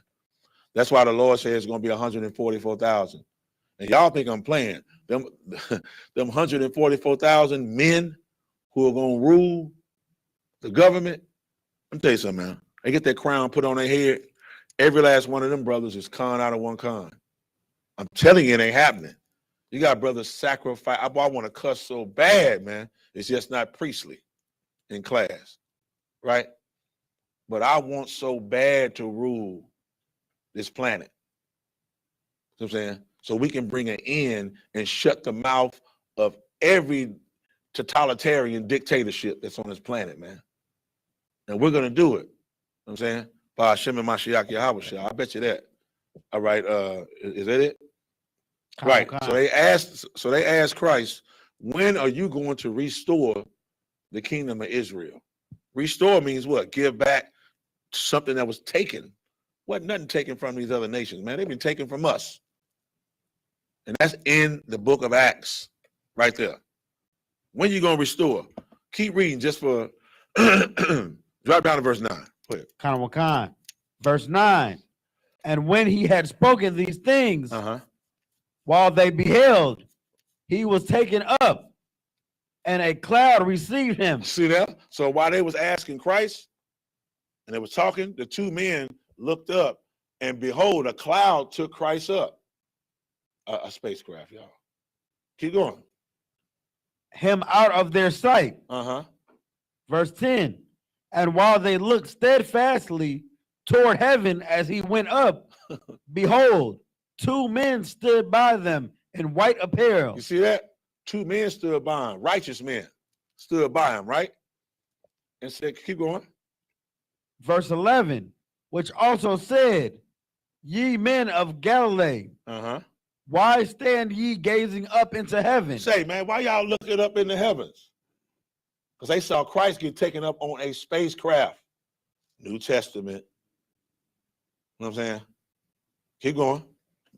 That's why the Lord says it's going to be 144,000. And y'all think I'm playing. Them 144,000 men who are going to rule the government. Let me tell you something, man. They get that crown put on their head. Every last one of them brothers is con out of one con. I'm telling you, it ain't happening. You got brothers sacrifice. I want to cuss so bad, man. It's just not priestly in class, right? But I want so bad to rule this planet. You know what I'm saying? So we can bring an end and shut the mouth of every totalitarian dictatorship that's on this planet, man. And we're going to do it. You know what I'm saying? By Hashem and Mashiach Yahweh. I bet you that. All right. Is that it? Right. So they asked Christ, when are you going to restore the kingdom of Israel? Restore means what? Give back something that was taken. Wasn't nothing taken from these other nations, man. They've been taken from us. And that's in the book of Acts, right there. When you going to restore? Keep reading just for, drop down to verse 9. Go ahead. Verse 9. And when he had spoken these things, while they beheld, he was taken up, and a cloud received him. See that? So while they was asking Christ, and they was talking, the two men looked up, and behold, a cloud took Christ up. A spacecraft, y'all. Keep going. Him out of their sight. Verse 10. And while they looked steadfastly toward heaven as he went up, behold, two men stood by them in white apparel. You see that? Two men stood by him, righteous men stood by him, right? And said, keep going. Verse 11, which also said, ye men of Galilee, why stand ye gazing up into heaven? Say, man, why y'all looking up in the heavens? Because they saw Christ get taken up on a spacecraft. New Testament. You know what I'm saying? Keep going.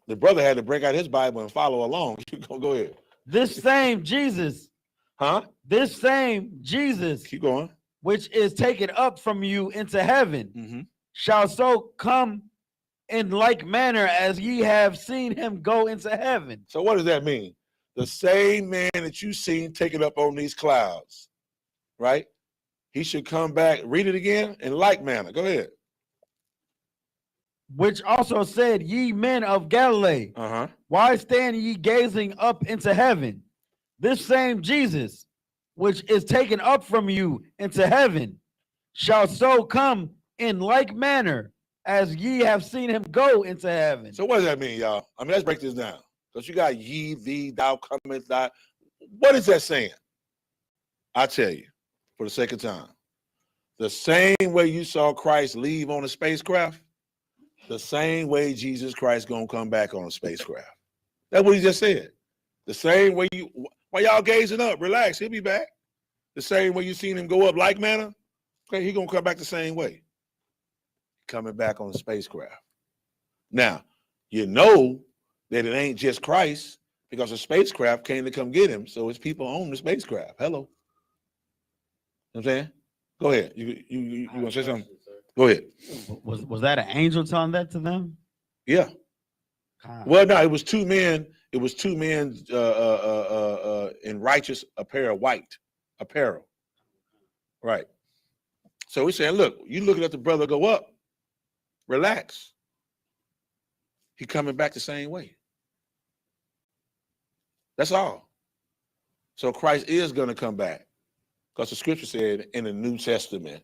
The brother had to break out his Bible and follow along. Go ahead. This same Jesus. This same Jesus. Keep going. Which is taken up from you into heaven, shall so come in like manner as ye have seen him go into heaven. So what does that mean? The same man that you seen taken up on these clouds, right? He should come back, read it again, in like manner. Go ahead. Which also said, ye men of Galilee, why stand ye gazing up into heaven? This same Jesus, which is taken up from you into heaven, shall so come in like manner as ye have seen him go into heaven. So what does that mean, y'all? I mean, let's break this down. Because you got ye, thee, thou comest, thy. What is that saying? I tell you, for the sake of time. The same way you saw Christ leave on a spacecraft, the same way Jesus Christ gonna come back on a spacecraft. That's what he just said. The same way you, why y'all gazing up? Relax, he'll be back. The same way you seen him go up like manner, okay, he gonna come back the same way. Coming back on a spacecraft. Now, you know that it ain't just Christ because the spacecraft came to come get him, so it's people on the spacecraft. Hello. You know what I'm saying? Go ahead. You want to say something? Go ahead. Was that an angel telling that to them? Yeah. Well, no, it was two men. It was two men in righteous apparel, white apparel. Right. So we're saying, look, you looking at the brother go up. Relax. He coming back the same way. That's all. So Christ is going to come back. Because the scripture said in the New Testament,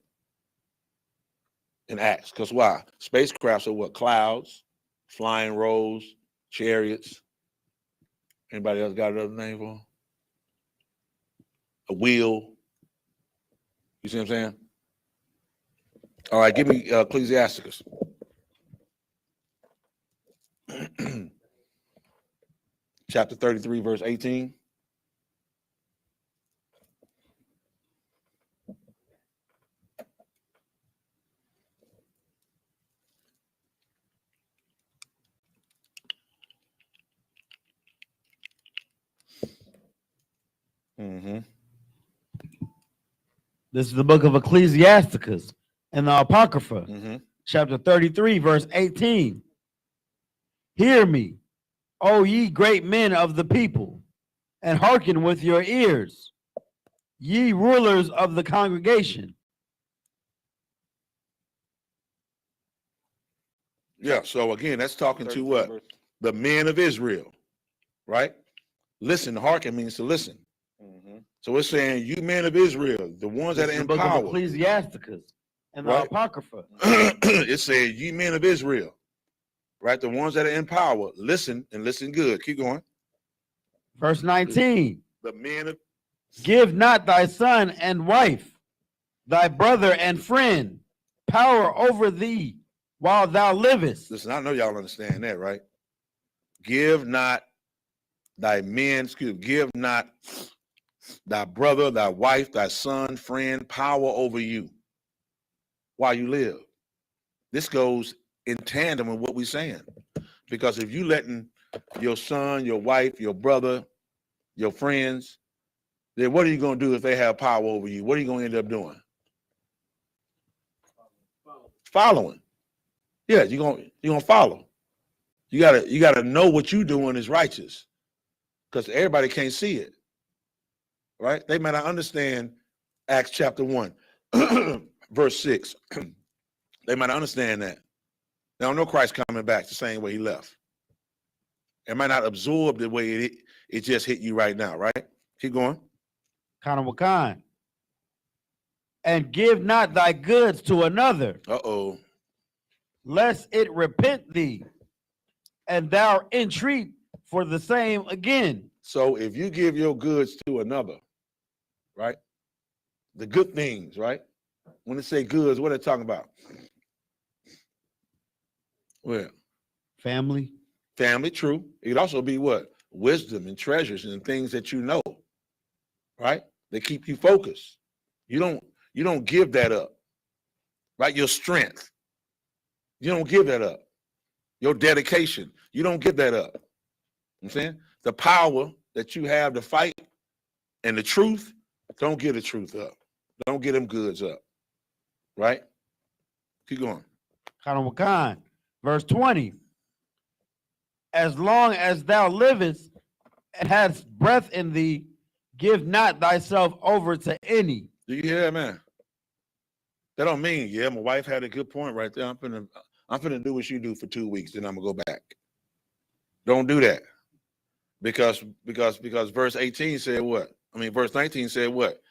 in Acts. Because why? Spacecrafts are what? Clouds, flying rolls, chariots. Anybody else got another name for them? A wheel. You see what I'm saying? All right, give me Ecclesiasticus. Chapter 33, verse 18. Mm-hmm. This is the book of Ecclesiasticus and the Apocrypha, Mm-hmm. chapter 33, verse 18. Hear me, O ye great men of the people, and hearken with your ears, ye rulers of the congregation. Yeah. So again, that's talking to what? The men of Israel, right? Listen, hearken means to listen. Mm-hmm. So it's saying, you men of Israel, the ones This that is are the in book of power. Ecclesiasticus and the Right. Apocrypha. It says, ye men of Israel, right? The ones that are in power, listen and listen good. Keep going. Verse 19. The men of Give not thy son and wife, thy brother and friend, power over thee while thou livest. listen, I know y'all understand that, right? Give not thy men, give not thy brother, thy wife, thy son, friend, power over you while you live. This goes in tandem with what we're saying. Because if you letting your son, your wife, your brother, your friends, then what are you going to do if they have power over you? What are you going to end up doing? Following. Yeah, you're gonna follow. You gotta know what you're doing is righteous. Because everybody can't see it. Right? They may not understand Acts chapter 1, verse 6. They might not understand that. They don't know Christ coming back the same way he left. It might not absorb the way it just hit you right now, right? Keep going. Kanawakan. And give not thy goods to another, Uh-oh. lest it repent thee, and thou entreat for the same again. So if you give your goods to another, right? The good things, right? When they say goods, what are they talking about? Well, Family. family, true. It could also be what? Wisdom and treasures and things that you know, right? They keep you focused. You don't give that up, right? Your strength, you don't give that up. Your dedication, you don't give that up. You know what I'm saying? The power that you have to fight and the truth, don't give the truth up. Don't get them goods up, right? Keep going. Kanawakan. Verse 20. As long as thou livest and hast breath in thee, give not thyself over to any. Do you hear that, man? That don't mean, yeah, my wife had a good point right there. I'm finna do what you do for 2 weeks, then I'm gonna go back. Don't do that. Because verse 18 said what? Verse 19 said what?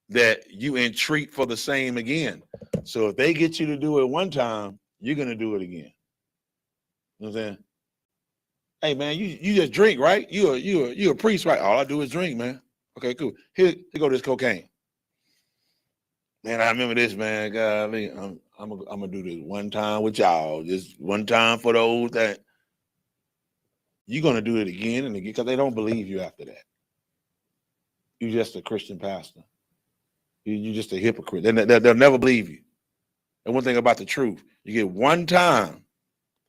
That you entreat for the same again. So if they get you to do it one time, you're gonna do it again. You know what I'm saying? Hey man, you just drink, right? You a priest, right? All I do is drink, man. Okay, cool. Here go this cocaine. Man, I remember this, man. Golly, I'm gonna do this one time with y'all, just one time for those that you're gonna do it again and again because they don't believe you after that. You're just a Christian pastor. You're just a hypocrite. They'll never believe you. And one thing about the truth, you get one time,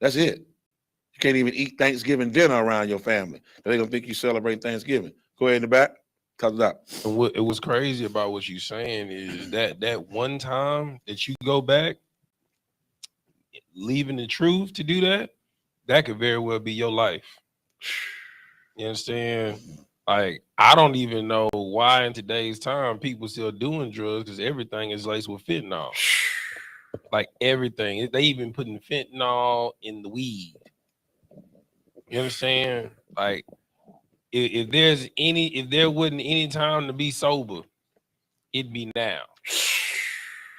that's it. You can't even eat Thanksgiving dinner around your family. They're gonna think you celebrate Thanksgiving. Go ahead in the back. Cut it out. And what it was crazy about what you're saying is that one time that you go back, leaving the truth to do that could very well be your life. You understand? Like, I don't even know why in today's time people still doing drugs because everything is laced with fentanyl. Like everything. They even putting fentanyl in the weed. You understand? Like, if there wasn't any time to be sober, it'd be now.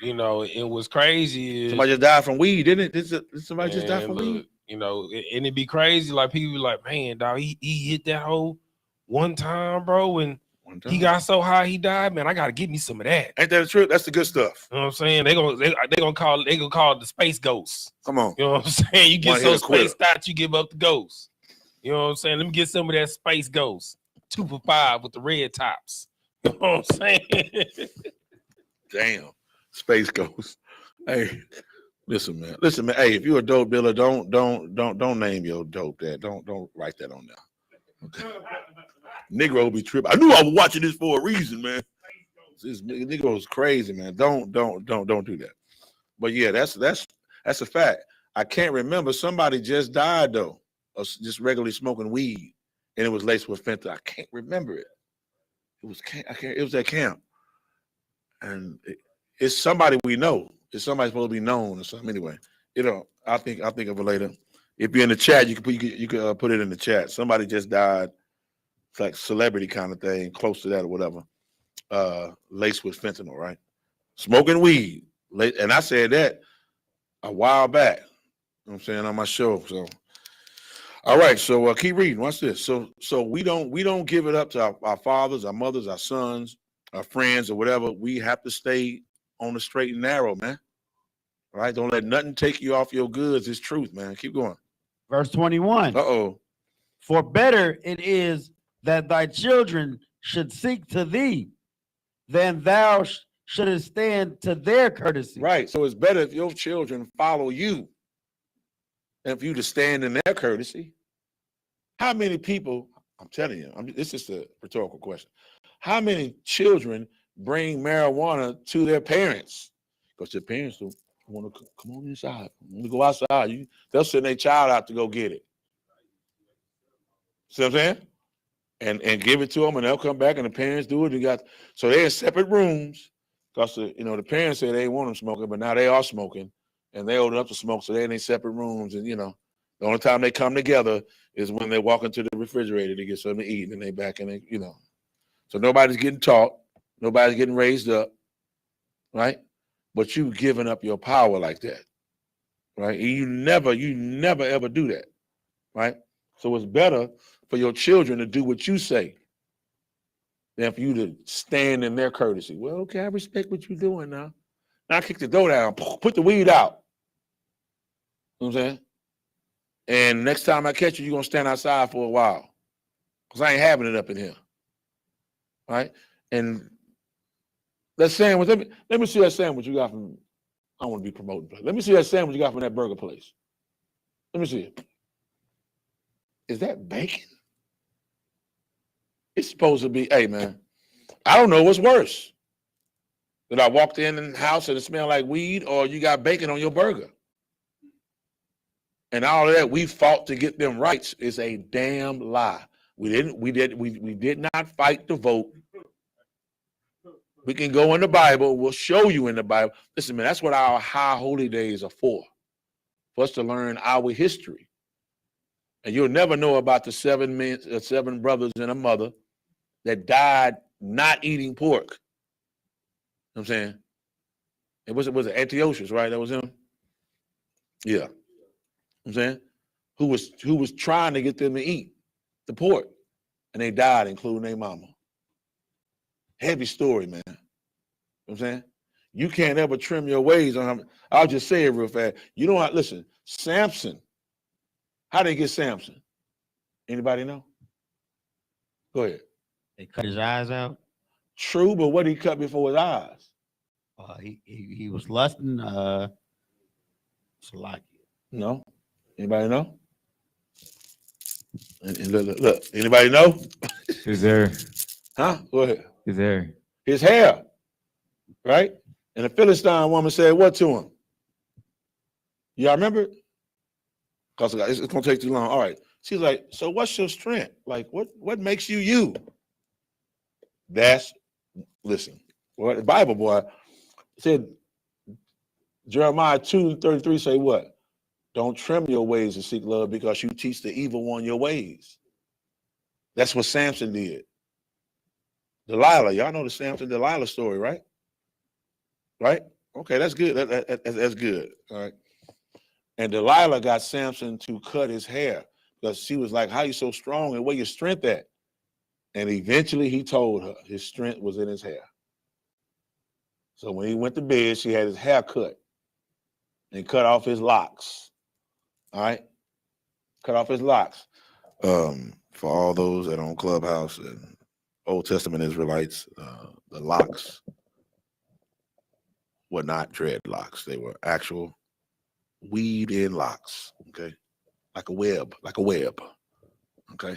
You know, it was crazy. Somebody just died from weed, didn't it? Did somebody just die from weed? You know, and it'd be crazy. Like people be like, man, dog, he hit that hole one time, bro, and he got so high he died. Man, I gotta get me some of that. Ain't that the truth? That's the good stuff. You know what I'm saying? They gonna call it the space ghost. Come on. You know what I'm saying? You get so spaced out, you give up the ghost. You know what I'm saying? Let me get some of that space ghost. 2 for $5 with the red tops. You know what I'm saying? Damn. Space ghost. Hey, listen, man. Hey, if you're a dope dealer, don't name your dope that. Don't write that on there. Okay. Negro be tripping. I knew I was watching this for a reason, man. This Negro is crazy, man. Don't do that. But yeah, that's a fact. I can't remember. Somebody just died though, of just regularly smoking weed, and it was laced with fentanyl. I can't remember it. It was at camp, and it's somebody we know. It's somebody supposed to be known or something. Anyway, I'll think of it later. If you're in the chat, you can put it in the chat. Somebody just died. It's like celebrity kind of thing, close to that or whatever. Laced with fentanyl, right? Smoking weed. And I said that a while back. You know what I'm saying, on my show. So all right, so keep reading. Watch this. So we don't give it up to our fathers, our mothers, our sons, our friends, or whatever. We have to stay on the straight and narrow, man. All right? Don't let nothing take you off your goods. It's truth, man. Keep going. Verse 21. Uh-oh. For better it is that thy children should seek to thee than thou shouldest stand to their courtesy. Right. So it's better if your children follow you than for you to stand in their courtesy. How many people, I'm telling you, this is a rhetorical question. How many children bring marijuana to their parents? Because their parents don't want to come on inside. When we go outside, they'll send their child out to go get it. See what I'm saying? And give it to them, and they'll come back, and the parents do it. So they're in separate rooms because the parents say they ain't want them smoking, but now they are smoking, and they old enough to smoke, so they're in their separate rooms. And the only time they come together is when they walk into the refrigerator to get something to eat, and they back and So nobody's getting taught, nobody's getting raised up, right? But you giving up your power like that, right? And you never ever do that, right? So it's better for your children to do what you say than for you to stand in their courtesy. Well, okay, I respect what you're doing now. Now kick the door down, put the weed out. You know what I'm saying? And next time I catch you, you're going to stand outside for a while because I ain't having it up in here, right? And that sandwich, let me see that sandwich you got from, I don't want to be promoting, but let me see that sandwich you got from that burger place. Let me see it. Is that bacon? It's supposed to be, hey, man, I don't know what's worse. That I walked in the house and it smelled like weed, or you got bacon on your burger. And all of that, we fought to get them rights is a damn lie. We did not fight to vote. We can go in the Bible. We'll show you in the Bible. Listen, man, that's what our high holy days are for us to learn our history. And you'll never know about the 7 brothers and a mother that died not eating pork. You know what I'm saying? It was Antiochus, right? That was him? Yeah. You know what I'm saying? Who was trying to get them to eat the pork. And they died, including their mama. Heavy story, man. You know what I'm saying? You can't ever trim your ways on him. I'll just say it real fast. You know what? Listen, Samson. How did they get Samson? Anybody know? Go ahead. They cut his eyes out. True, but what did he cut before his eyes? He was lusting. Salakia. No. Anybody know? And look. Anybody know? His hair. Huh? Go ahead. His hair. His hair. Right? And the Philistine woman said what to him? Y'all remember it? Because it's going to take too long. All right. She's like, so what's your strength? Like, what makes you you? Listen, well, the Bible, boy, said, Jeremiah 2:33 say what? Don't trim your ways to seek love because you teach the evil one your ways. That's what Samson did. Delilah, y'all know the Samson Delilah story, right? Right? Okay, that's good. That's good. All right. And Delilah got Samson to cut his hair because she was like, how you so strong and where your strength at? And eventually he told her his strength was in his hair. So when he went to bed, she had his hair cut and cut off his locks. All right? Cut off his locks. For all those that are on Clubhouse and Old Testament Israelites, the locks were not dreadlocks. They were actual weed-in locks, okay? Like a web, okay?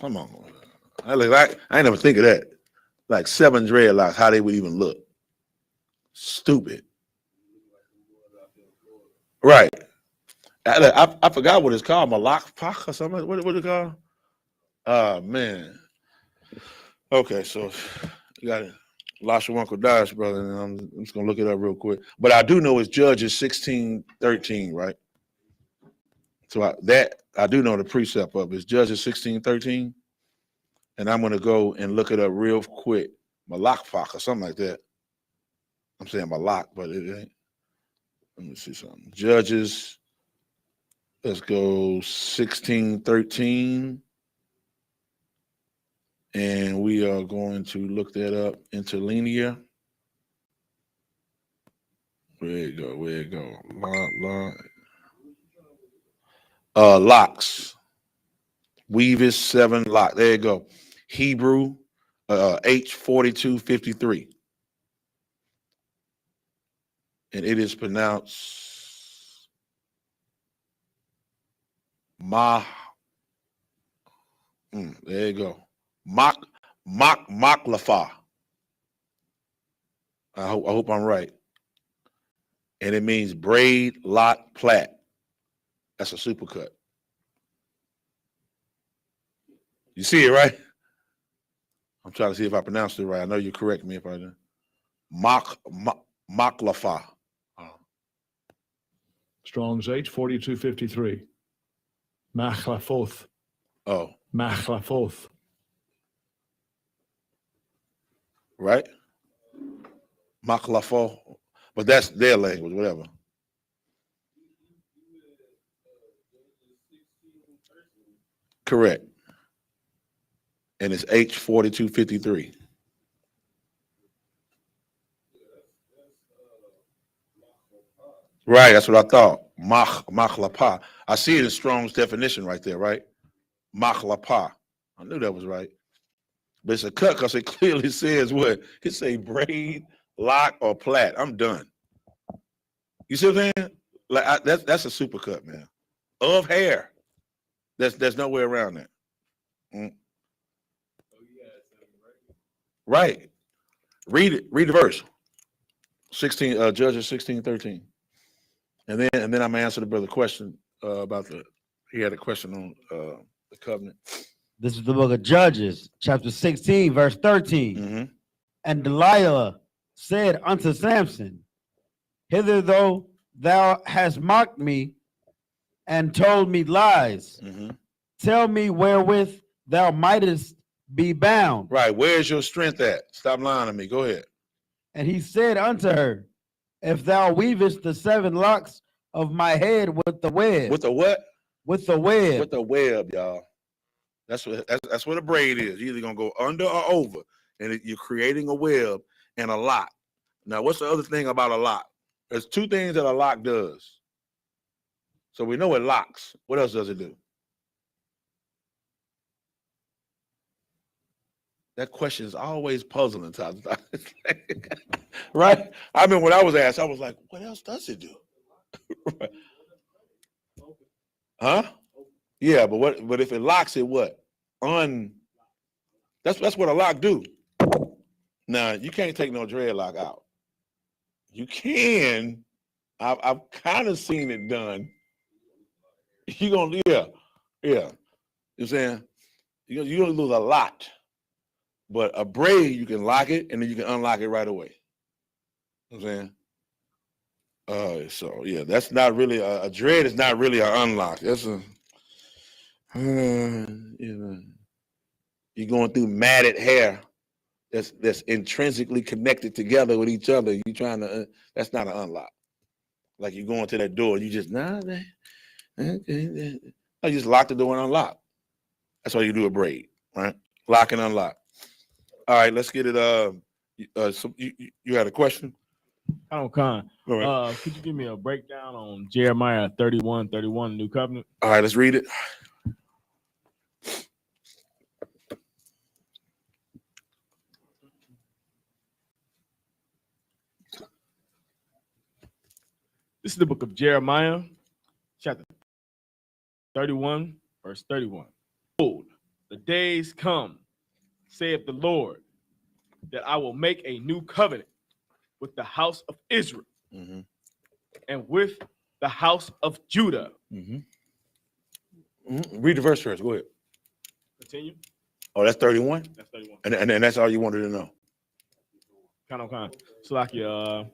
Come on. I ain't never think of that. Like 7 dreadlocks, how they would even look. Stupid. Right. I forgot what it's called. Malak or something. What it called? Oh, man. Okay, so you got it. Lasha Uncle Dash, brother, and I'm just going to look it up real quick. But I do know it's Judges 16:13, right? So I do know the precept of it. It's Judges 16:13. And I'm going to go and look it up real quick. Malak or something like that. I'm saying Malak, but it ain't. Let me see something. Judges, let's go 16:13. And we are going to look that up interlinear. Where it go? Locks. Weavis 7 lock. There you go. Hebrew H4253. And it is pronounced there you go. Maklafa. I hope I'm right. And it means braid, lot, plait. That's a supercut. You see it, right? I'm trying to see if I pronounced it right. I know you correct me if I didn't. Maklafa. Strong's H4253. Machlafoth. Oh. Machlafoth. Right? Maklafo. But that's their language, whatever. Correct. And it's H4253. Right, that's what I thought. Machlapa. I see it in Strong's definition right there, right? Machlapa. I knew that was right. But it's a cut because it clearly says what? It say braid, lock, or plait. I'm done. You see what I'm saying? Like that's a super cut, man. Of hair. There's no way around that. Right. Read it. Read the verse. 16 Judges 16:13. And then I'm gonna answer the brother question about he had a question on the covenant. This is the book of Judges, chapter 16, verse 13. Mm-hmm. And Delilah said unto Samson, hitherto thou hast mocked me and told me lies. Mm-hmm. Tell me wherewith thou mightest be bound. Right. Where's your strength at? Stop lying to me. Go ahead. And he said unto her, if thou weavest the 7 locks of my head with the web. With the what? With the web. With the web, y'all. That's what a braid is. You're either gonna go under or over, and you're creating a web and a lock. Now, what's the other thing about a lock? There's 2 things that a lock does. So we know it locks. What else does it do? That question is always puzzling times. Right? I mean, when I was asked, I was like, what else does it do? Huh? Yeah, but if it locks it, what? That's what a lock do. Now, you can't take no dreadlock out. You can. I've kind of seen it done. You gonna, yeah. You know what I'm saying? You're gonna lose a lot. But a braid, you can lock it and then you can unlock it right away. You know what I'm saying? So yeah, that's not really a dread is not really an unlock. That's a you're going through matted hair that's intrinsically connected together with each other. You trying to that's not an unlock. Like you going to that door, you just I just lock the door and unlock. That's why you do a braid, right? Lock and unlock. All right, let's get it. So you had a question? All right. Could you give me a breakdown on Jeremiah 31:31, New Covenant? All right, let's read it. This is the book of Jeremiah, chapter 31, Verse 31. Behold, the days come, saith the Lord, that I will make a new covenant with the house of Israel and with the house of Judah. Read the verse first. Go ahead. Continue. Oh, that's 31? That's 31. And that's all you wanted to know. Kind of. Salakia.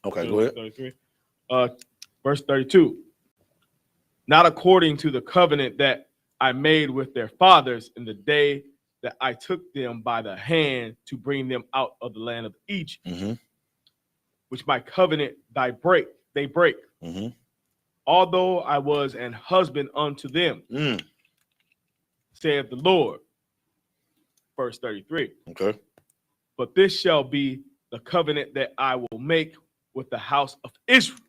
Okay, go ahead. 33. Verse 32. Not according to the covenant that I made with their fathers in the day that I took them by the hand to bring them out of the land of Egypt, which my covenant they break. Although I was an husband unto them, saith the Lord. Verse 33. Okay. But this shall be the covenant that I will make with the house of Israel.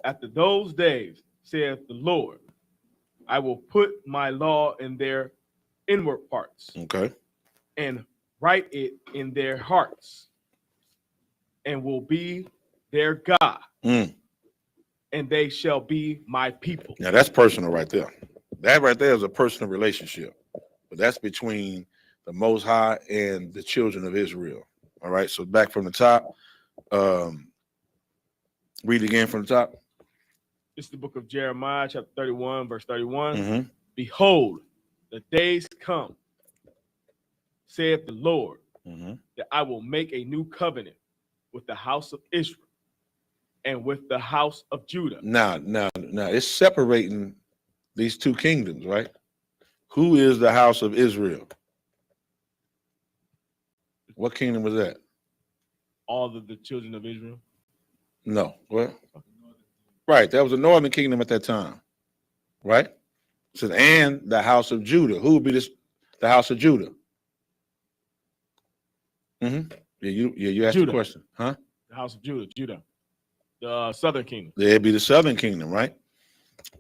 After those days, saith the Lord, I will put my law in their inward parts. Okay. And write it in their hearts, and will be their God. And they shall be my people. Now that's personal right there. That right there is a personal relationship. But that's between the Most High and the children of Israel. All right. So back from the top. Read again from the top. This is the book of Jeremiah, chapter 31, verse 31. Behold, the days come, saith the Lord, that I will make a new covenant with the house of Israel and with the house of Judah. Now, it's separating these two kingdoms, right? Who is the house of Israel? What kingdom was that? All of the children of Israel. No. What? Right. That was the northern kingdom at that time. Right? It said, and the house of Judah. Who would be the house of Judah? Yeah, you asked Judah. the question. Huh? The house of Judah. The southern kingdom. It'd be the southern kingdom, right?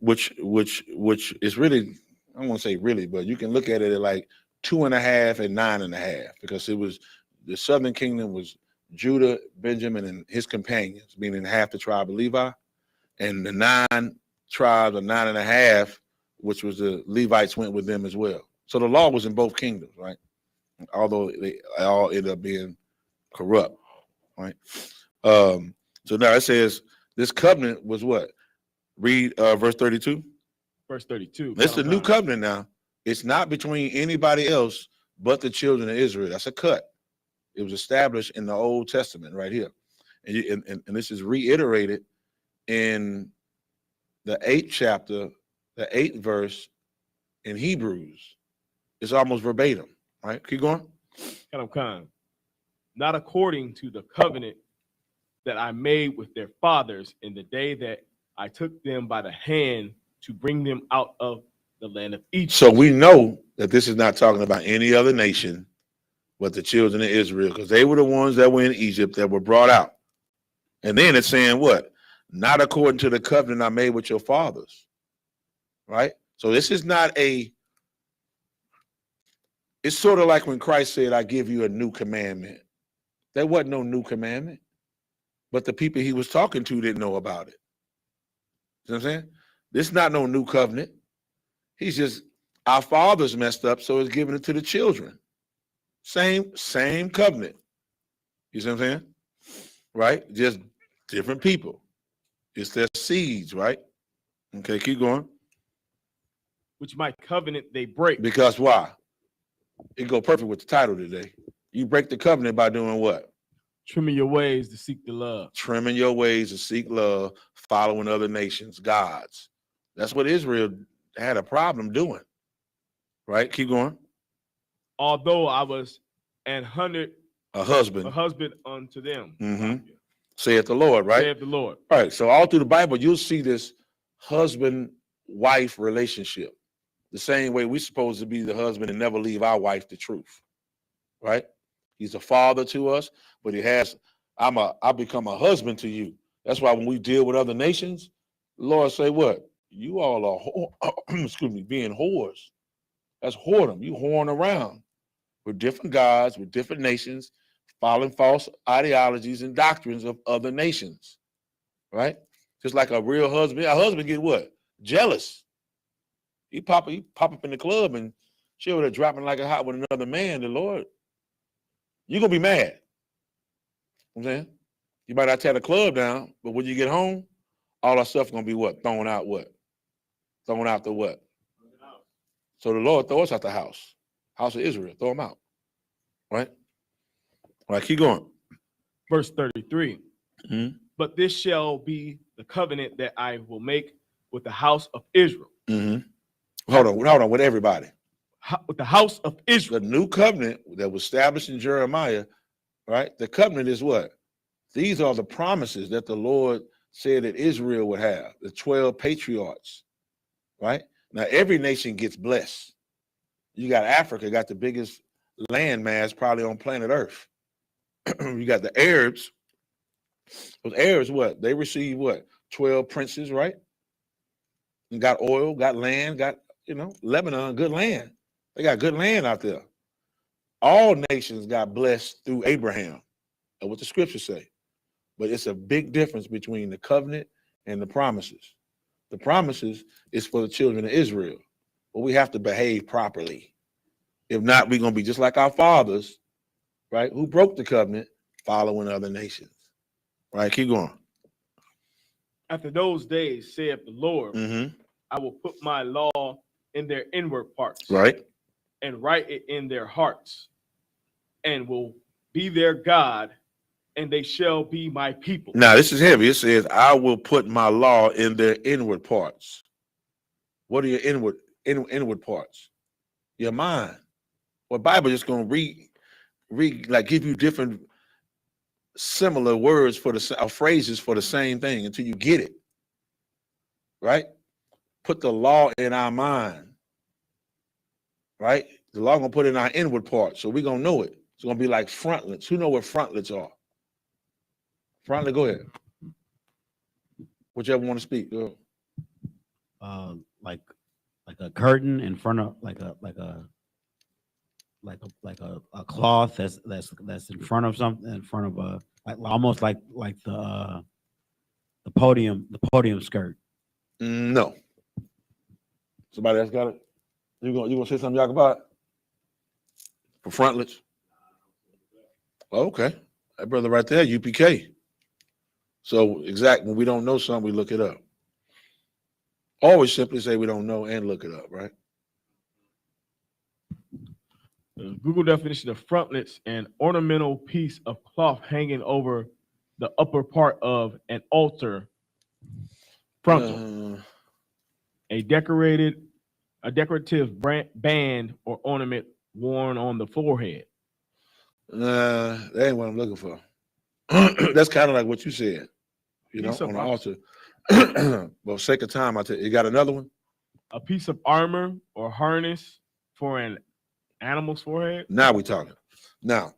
Which is really, I don't want to say really, but you can look at it at like 2.5 and 9.5, because it was the southern kingdom was Judah, Benjamin, and his companions, meaning half the tribe of Levi, and the 9 tribes or 9.5, which was the Levites, went with them as well. So the law was in both kingdoms, right? Although they all ended up being corrupt, right? So now it says this covenant was what? Read verse 32. Verse 32. It's a new covenant now. It's not between anybody else but the children of Israel. That's a cut. It was established in the Old Testament right here. And this is reiterated in the 8th chapter, the 8th verse in Hebrews. It's almost verbatim, right? Keep going. Kind. Not according to the covenant that I made with their fathers in the day that I took them by the hand to bring them out of the land of Egypt. So we know that this is not talking about any other nation but the children of Israel, because they were the ones that were in Egypt that were brought out. And then it's saying what? Not according to the covenant I made with your fathers, right? So this is not it's sort of like when Christ said, I give you a new commandment. There wasn't no new commandment, but the people he was talking to didn't know about it. You know what I'm saying? This is not no new covenant. He's just, our fathers messed up, so it's giving it to the children. Same covenant. You see what I'm saying? Right? Just different people. It's their seeds, right? Okay, keep going. Which my covenant they break. Because why? It go perfect with the title today. You break the covenant by doing what? Trimming your ways to seek the love. Trimming your ways to seek love, following other nations, gods. That's what Israel had a problem doing. Right? Keep going. Although I was a husband unto them. Saith the Lord, right? Saith the Lord. All right. So all through the Bible, you'll see this husband-wife relationship. The same way we're supposed to be the husband and never leave our wife the truth. Right? He's a father to us, but I become a husband to you. That's why when we deal with other nations, the Lord say what? You all are being whores. That's whoredom. You whoring around with different gods, with different nations, following false ideologies and doctrines of other nations, right? Just like a real husband. A husband get what? Jealous. He pop up in the club and she over there dropping like a hot with another man. The Lord, you're gonna be mad. You know what I'm saying? You might not tear the club down, but when you get home, all that stuff gonna be what? Thrown out what? Thrown out the what? So the Lord throw us out the house of Israel, throw them out. Right? All right, keep going. Verse 33. Mm-hmm. But this shall be the covenant that I will make with the house of Israel. Mm-hmm. Hold on, with everybody. With the house of Israel. The new covenant that was established in Jeremiah, right? The covenant is what? These are the promises that the Lord said that Israel would have, the 12 patriarchs, right? Now, every nation gets blessed. You got Africa, got the biggest land mass probably on planet Earth. You got the Arabs. Those Arabs, what? They receive what? 12 princes, right? And got oil, got land, got, Lebanon, good land. They got good land out there. All nations got blessed through Abraham. That's what the scriptures say. But it's a big difference between the covenant and the promises. The promises is for the children of Israel, but we have to behave properly. If not, we're going to be just like our fathers, right, who broke the covenant, following other nations. Right, keep going. After those days, saith the Lord, I will put my law in their inward parts, right, and write it in their hearts, and will be their God, and they shall be my people. Now, this is heavy. It says, I will put my law in their inward parts. What are your inward parts? Your mind. Well, Bible just going to like give you different similar words for phrases for the same thing until you get it. Right? Put the law in our mind. Right? The law going to put it in our inward parts, so we're going to know it. It's going to be like frontlets. Who know what frontlets are? Frontlet, go ahead. Whichever want to speak. Go. Like a curtain in front of like a cloth that's in front of something, in front of a almost like the podium skirt. No. Somebody else got it? You gonna say something, y'all, about it? For frontlets? Okay. That brother right there, UPK. So exactly, when we don't know something, we look it up. Always simply say we don't know and look it up, right? The Google definition of frontlets: an ornamental piece of cloth hanging over the upper part of an altar. Frontal. A decorative band or ornament worn on the forehead. That ain't what I'm looking for. That's kind of like what you said, on the altar. Well, sake of time, I tell you, got another one? A piece of armor or harness for an animal's forehead. Now we're talking. Now,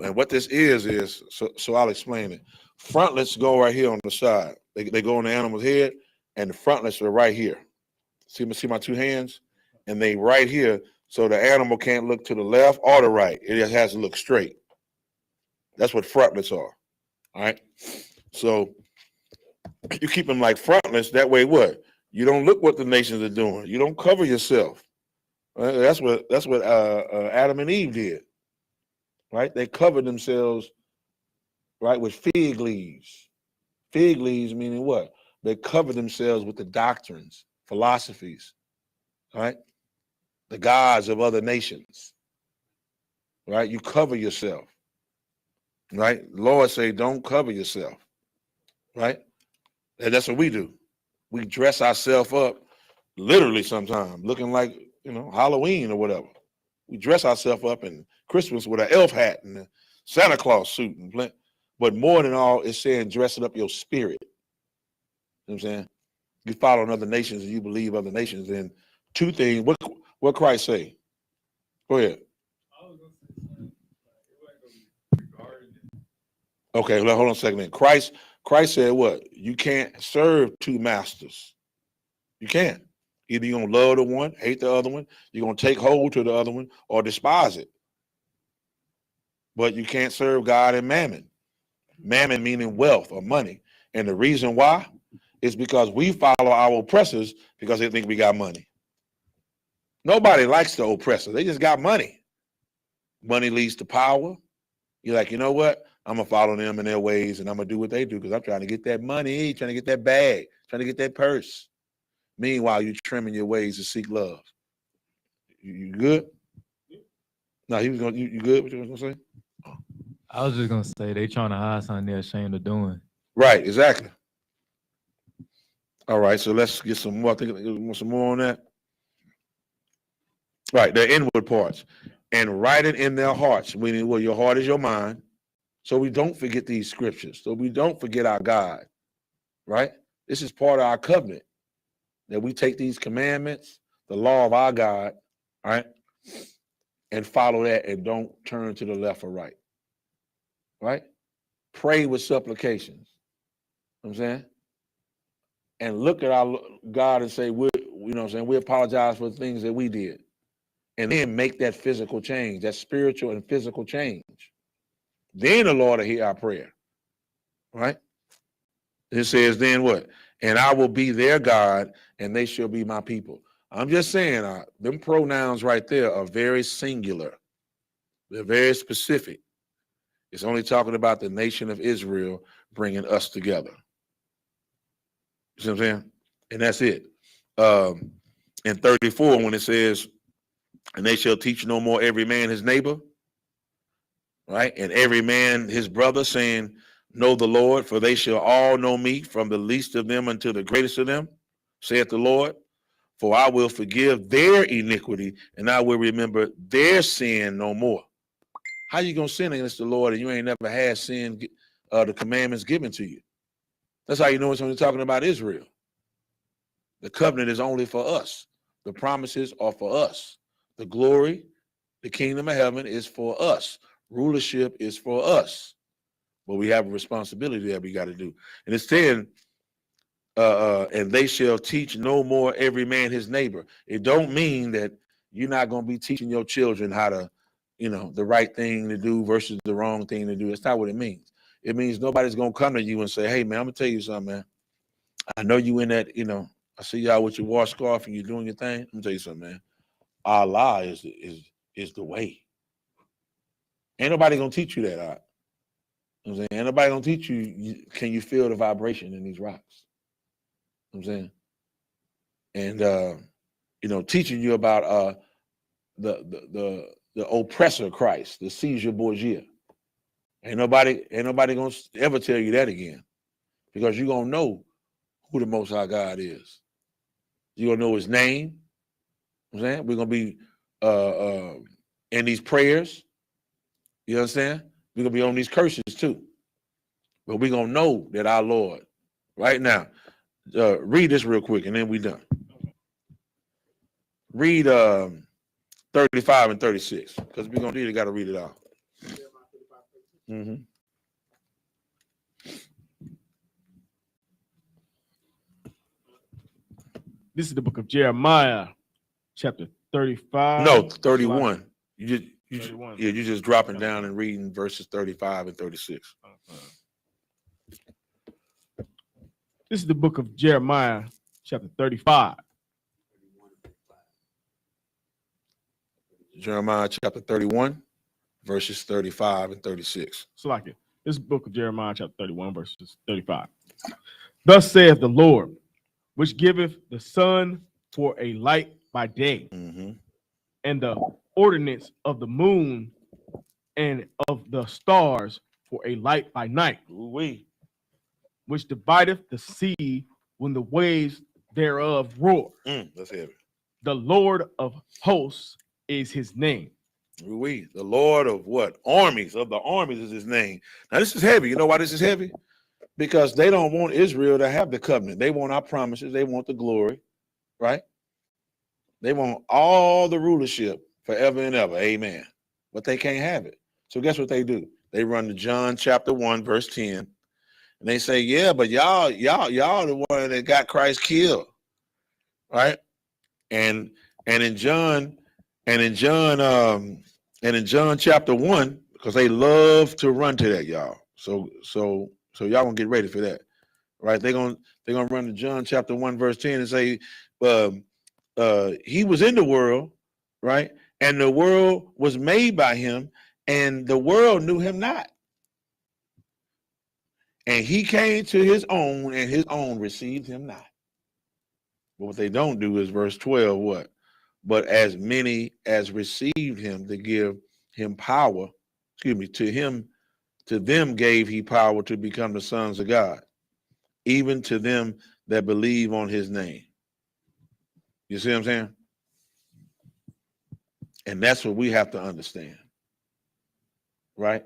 and what this is so I'll explain it. Frontlets go right here on the side. They go on the animal's head, and the frontlets are right here. See my two hands? And they right here, so the animal can't look to the left or the right. It just has to look straight. That's what frontlets are. All right? So you keep them like frontlets. That way what? You don't look what the nations are doing. You don't cover yourself. Right? That's what Adam and Eve did. Right? They covered themselves, right, with fig leaves. Fig leaves meaning what? They covered themselves with the doctrines, philosophies, right? The gods of other nations, right? You cover yourself, right? The Lord say, don't cover yourself, right? And that's what we do. We dress ourselves up, literally sometimes, looking like, Halloween or whatever. We dress ourselves up in Christmas with an elf hat and a Santa Claus suit. But more than all, it's saying dressing up your spirit. You know what I'm saying? You follow other nations and you believe other nations. And two things, what Christ say? Go ahead. Okay, well, hold on a second then. Christ said what? You can't serve two masters. You can't. Either you're going to love the one, hate the other one, you're going to take hold to the other one, or despise it. But you can't serve God and mammon. Mammon meaning wealth or money. And the reason why is because we follow our oppressors because they think we got money. Nobody likes the oppressor. They just got money. Money leads to power. You're like, you know what? I'm going to follow them in their ways, and I'm going to do what they do because I'm trying to get that money, trying to get that bag, trying to get that purse. Meanwhile, you're trimming your ways to seek love. You good? No, he was going to, you good? What you was going to say? I was just gonna say they trying to hide something they're ashamed of doing. Right, exactly. All right, so let's get some more. I think want some more on that. Right, their inward parts. And write it in their hearts, meaning, well, your heart is your mind. So we don't forget these scriptures. So we don't forget our God, right? This is part of our covenant, that we take these commandments, the law of our God, right, and follow that and don't turn to the left or right, right? Pray with supplications, you know what I'm saying? And look at our God and say, we apologize for the things that we did. And then make that physical change, that spiritual and physical change. Then the Lord will hear our prayer, right? It says then what? And I will be their God, and they shall be my people. I'm just saying, them pronouns right there are very singular. They're very specific. It's only talking about the nation of Israel bringing us together. You see what I'm saying? And that's it. In 34, when it says, and they shall teach no more every man his neighbor, right? And every man his brother, saying, know the Lord, for they shall all know me, from the least of them unto the greatest of them, saith the Lord. For I will forgive their iniquity, and I will remember their sin no more. How you gonna sin against the Lord and you ain't never had sin, the commandments given to you? That's how you know it's only talking about Israel. The covenant is only for us. The promises are for us. The glory, the kingdom of heaven is for us. Rulership is for us. But we have a responsibility that we got to do. And it's saying, and they shall teach no more every man his neighbor. It don't mean that you're not going to be teaching your children how to, the right thing to do versus the wrong thing to do. That's not what it means. It means nobody's going to come to you and say, hey, man, I'm going to tell you something, man. I know you in that, I see y'all with your wash scarf and you're doing your thing. I'm going to tell you something, man. Allah is the way. Ain't nobody going to teach you that, all right? You know what I'm saying? Ain't nobody going to teach you, can you feel the vibration in these rocks? You know what I'm saying? And, teaching you about the oppressor Christ, the seizure bourgeois. Ain't nobody going to ever tell you that again, because you're going to know who the Most High God is. You're going to know his name. You know what I'm saying? We're going to be in these prayers. You understand? We're going to be on these curses too. But we're going to know that our Lord, right now, read this real quick and then we done. Read 35 and 36, because we're going to got to read it out. Mm-hmm. This is the book of Jeremiah, chapter 35. No, 31. You 31. you're just dropping down and reading verses 35 and 36. This is the book of Jeremiah, chapter 35. Jeremiah chapter 31, verses 35 and 36. So like it. This is the book of Jeremiah, chapter 31, verses 35. Thus saith the Lord, which giveth the sun for a light by day, and the ordinance of the moon and of the stars for a light by night, which divideth the sea when the waves thereof roar. That's heavy. The Lord of hosts is his name. The Lord of what? Armies, of the armies is his name. Now this is heavy. You know why this is heavy? Because they don't want Israel to have the covenant. They want our promises. They want the glory, right? They want all the rulership forever and ever. Amen. But they can't have it. So guess what they do? They run to John chapter 1, verse 10. And they say, yeah, but y'all the one that got Christ killed. Right? And in John chapter 1, because they love to run to that, y'all. So y'all gonna get ready for that. Right? They're gonna run to John chapter 1, verse 10 and say, he was in the world, right? And the world was made by him, and the world knew him not. And he came to his own, and his own received him not. But what they don't do is verse 12, what? But as many as received him, to give him power, to them gave he power to become the sons of God, even to them that believe on his name. You see what I'm saying? And that's what we have to understand, right?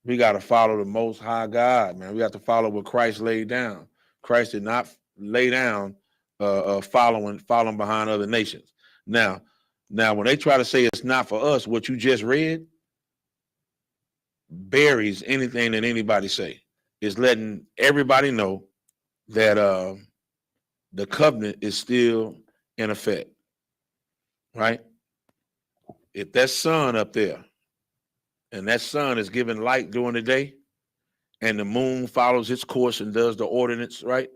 We got to follow the Most High God, man. We have to follow what Christ laid down. Christ did not lay down following behind other nations. Now, when they try to say it's not for us, what you just read buries anything that anybody say. It's letting everybody know that the covenant is still in effect, right? If that sun up there, and that sun is giving light during the day, and the moon follows its course and does the ordinance, right?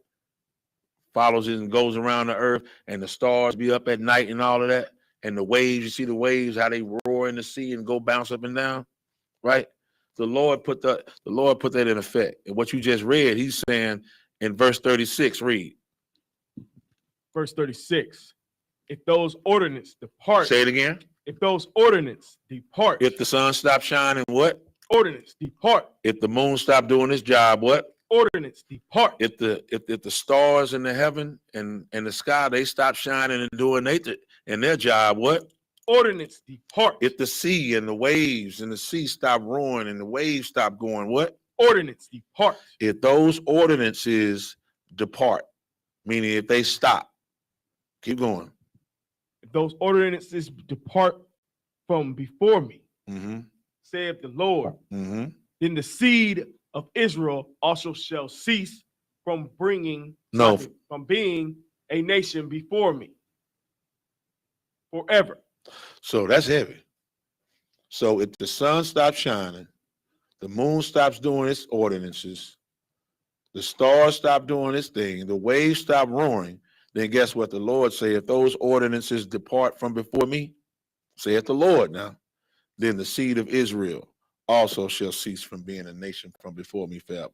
Follows it and goes around the earth, and the stars be up at night and all of that, and the waves, you see the waves, how they roar in the sea and go bounce up and down, right? The Lord put that in effect. And what you just read, he's saying in verse 36, read. Verse 36. If those ordinances depart. Say it again. If those ordinances depart. If the sun stops shining, what? Ordinance depart. If the moon stopped doing its job, what? Ordinance depart. If the stars in the heaven and the sky, they stop shining and doing their job, what? Ordinance depart. If the sea and the waves and the sea stop roaring and the waves stop going, what? Ordinance depart. If those ordinances depart, meaning if they stop, keep going. If those ordinances depart from before me, saith the Lord, then the seed of Israel also shall cease from being a nation before me forever. So that's heavy. So if the sun stops shining, the moon stops doing its ordinances, the stars stop doing its thing, the waves stop roaring, then guess what the Lord say? If those ordinances depart from before me, saith the Lord now, then the seed of Israel also shall cease from being a nation from before me forever.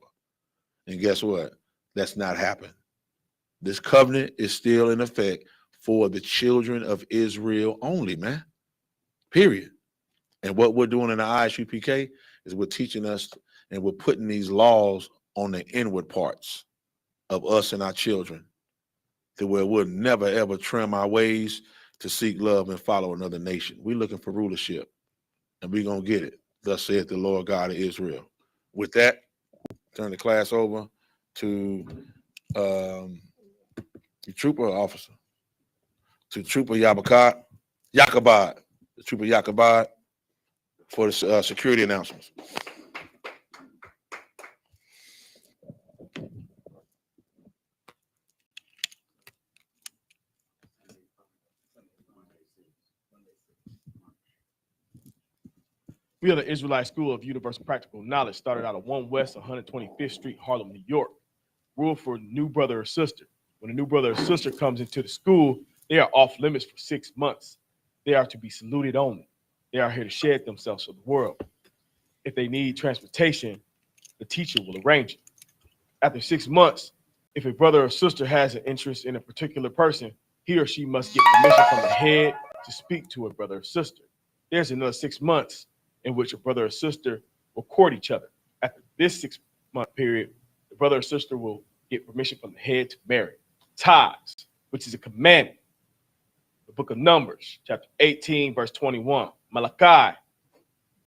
And guess what? That's not happened. This covenant is still in effect for the children of Israel only, man. Period. And what we're doing in the I.S.U.P.K is we're teaching us and we're putting these laws on the inward parts of us and our children, to where we'll never ever trim our ways to seek love and follow another nation. We're looking for rulership, and we're going to get it. Thus saith the Lord God of Israel. With that, turn the class over to the trooper officer, to Trooper Yabakad, the Trooper Yakabad, for the security announcements. We are the Israelite School of Universal Practical Knowledge, started out of 1 West 125th Street, Harlem, New York. Rule for new brother or sister. When a new brother or sister comes into the school, they are off limits for 6 months. They are to be saluted only. They are here to shed themselves for the world. If they need transportation, the teacher will arrange it. After 6 months, if a brother or sister has an interest in a particular person, he or she must get permission from the head to speak to a brother or sister. There's another 6 months in which a brother or sister will court each other. After this 6-month period, the brother or sister will get permission from the head to marry. Tithes, which is a commandment. The book of Numbers, chapter 18, verse 21. Malachi,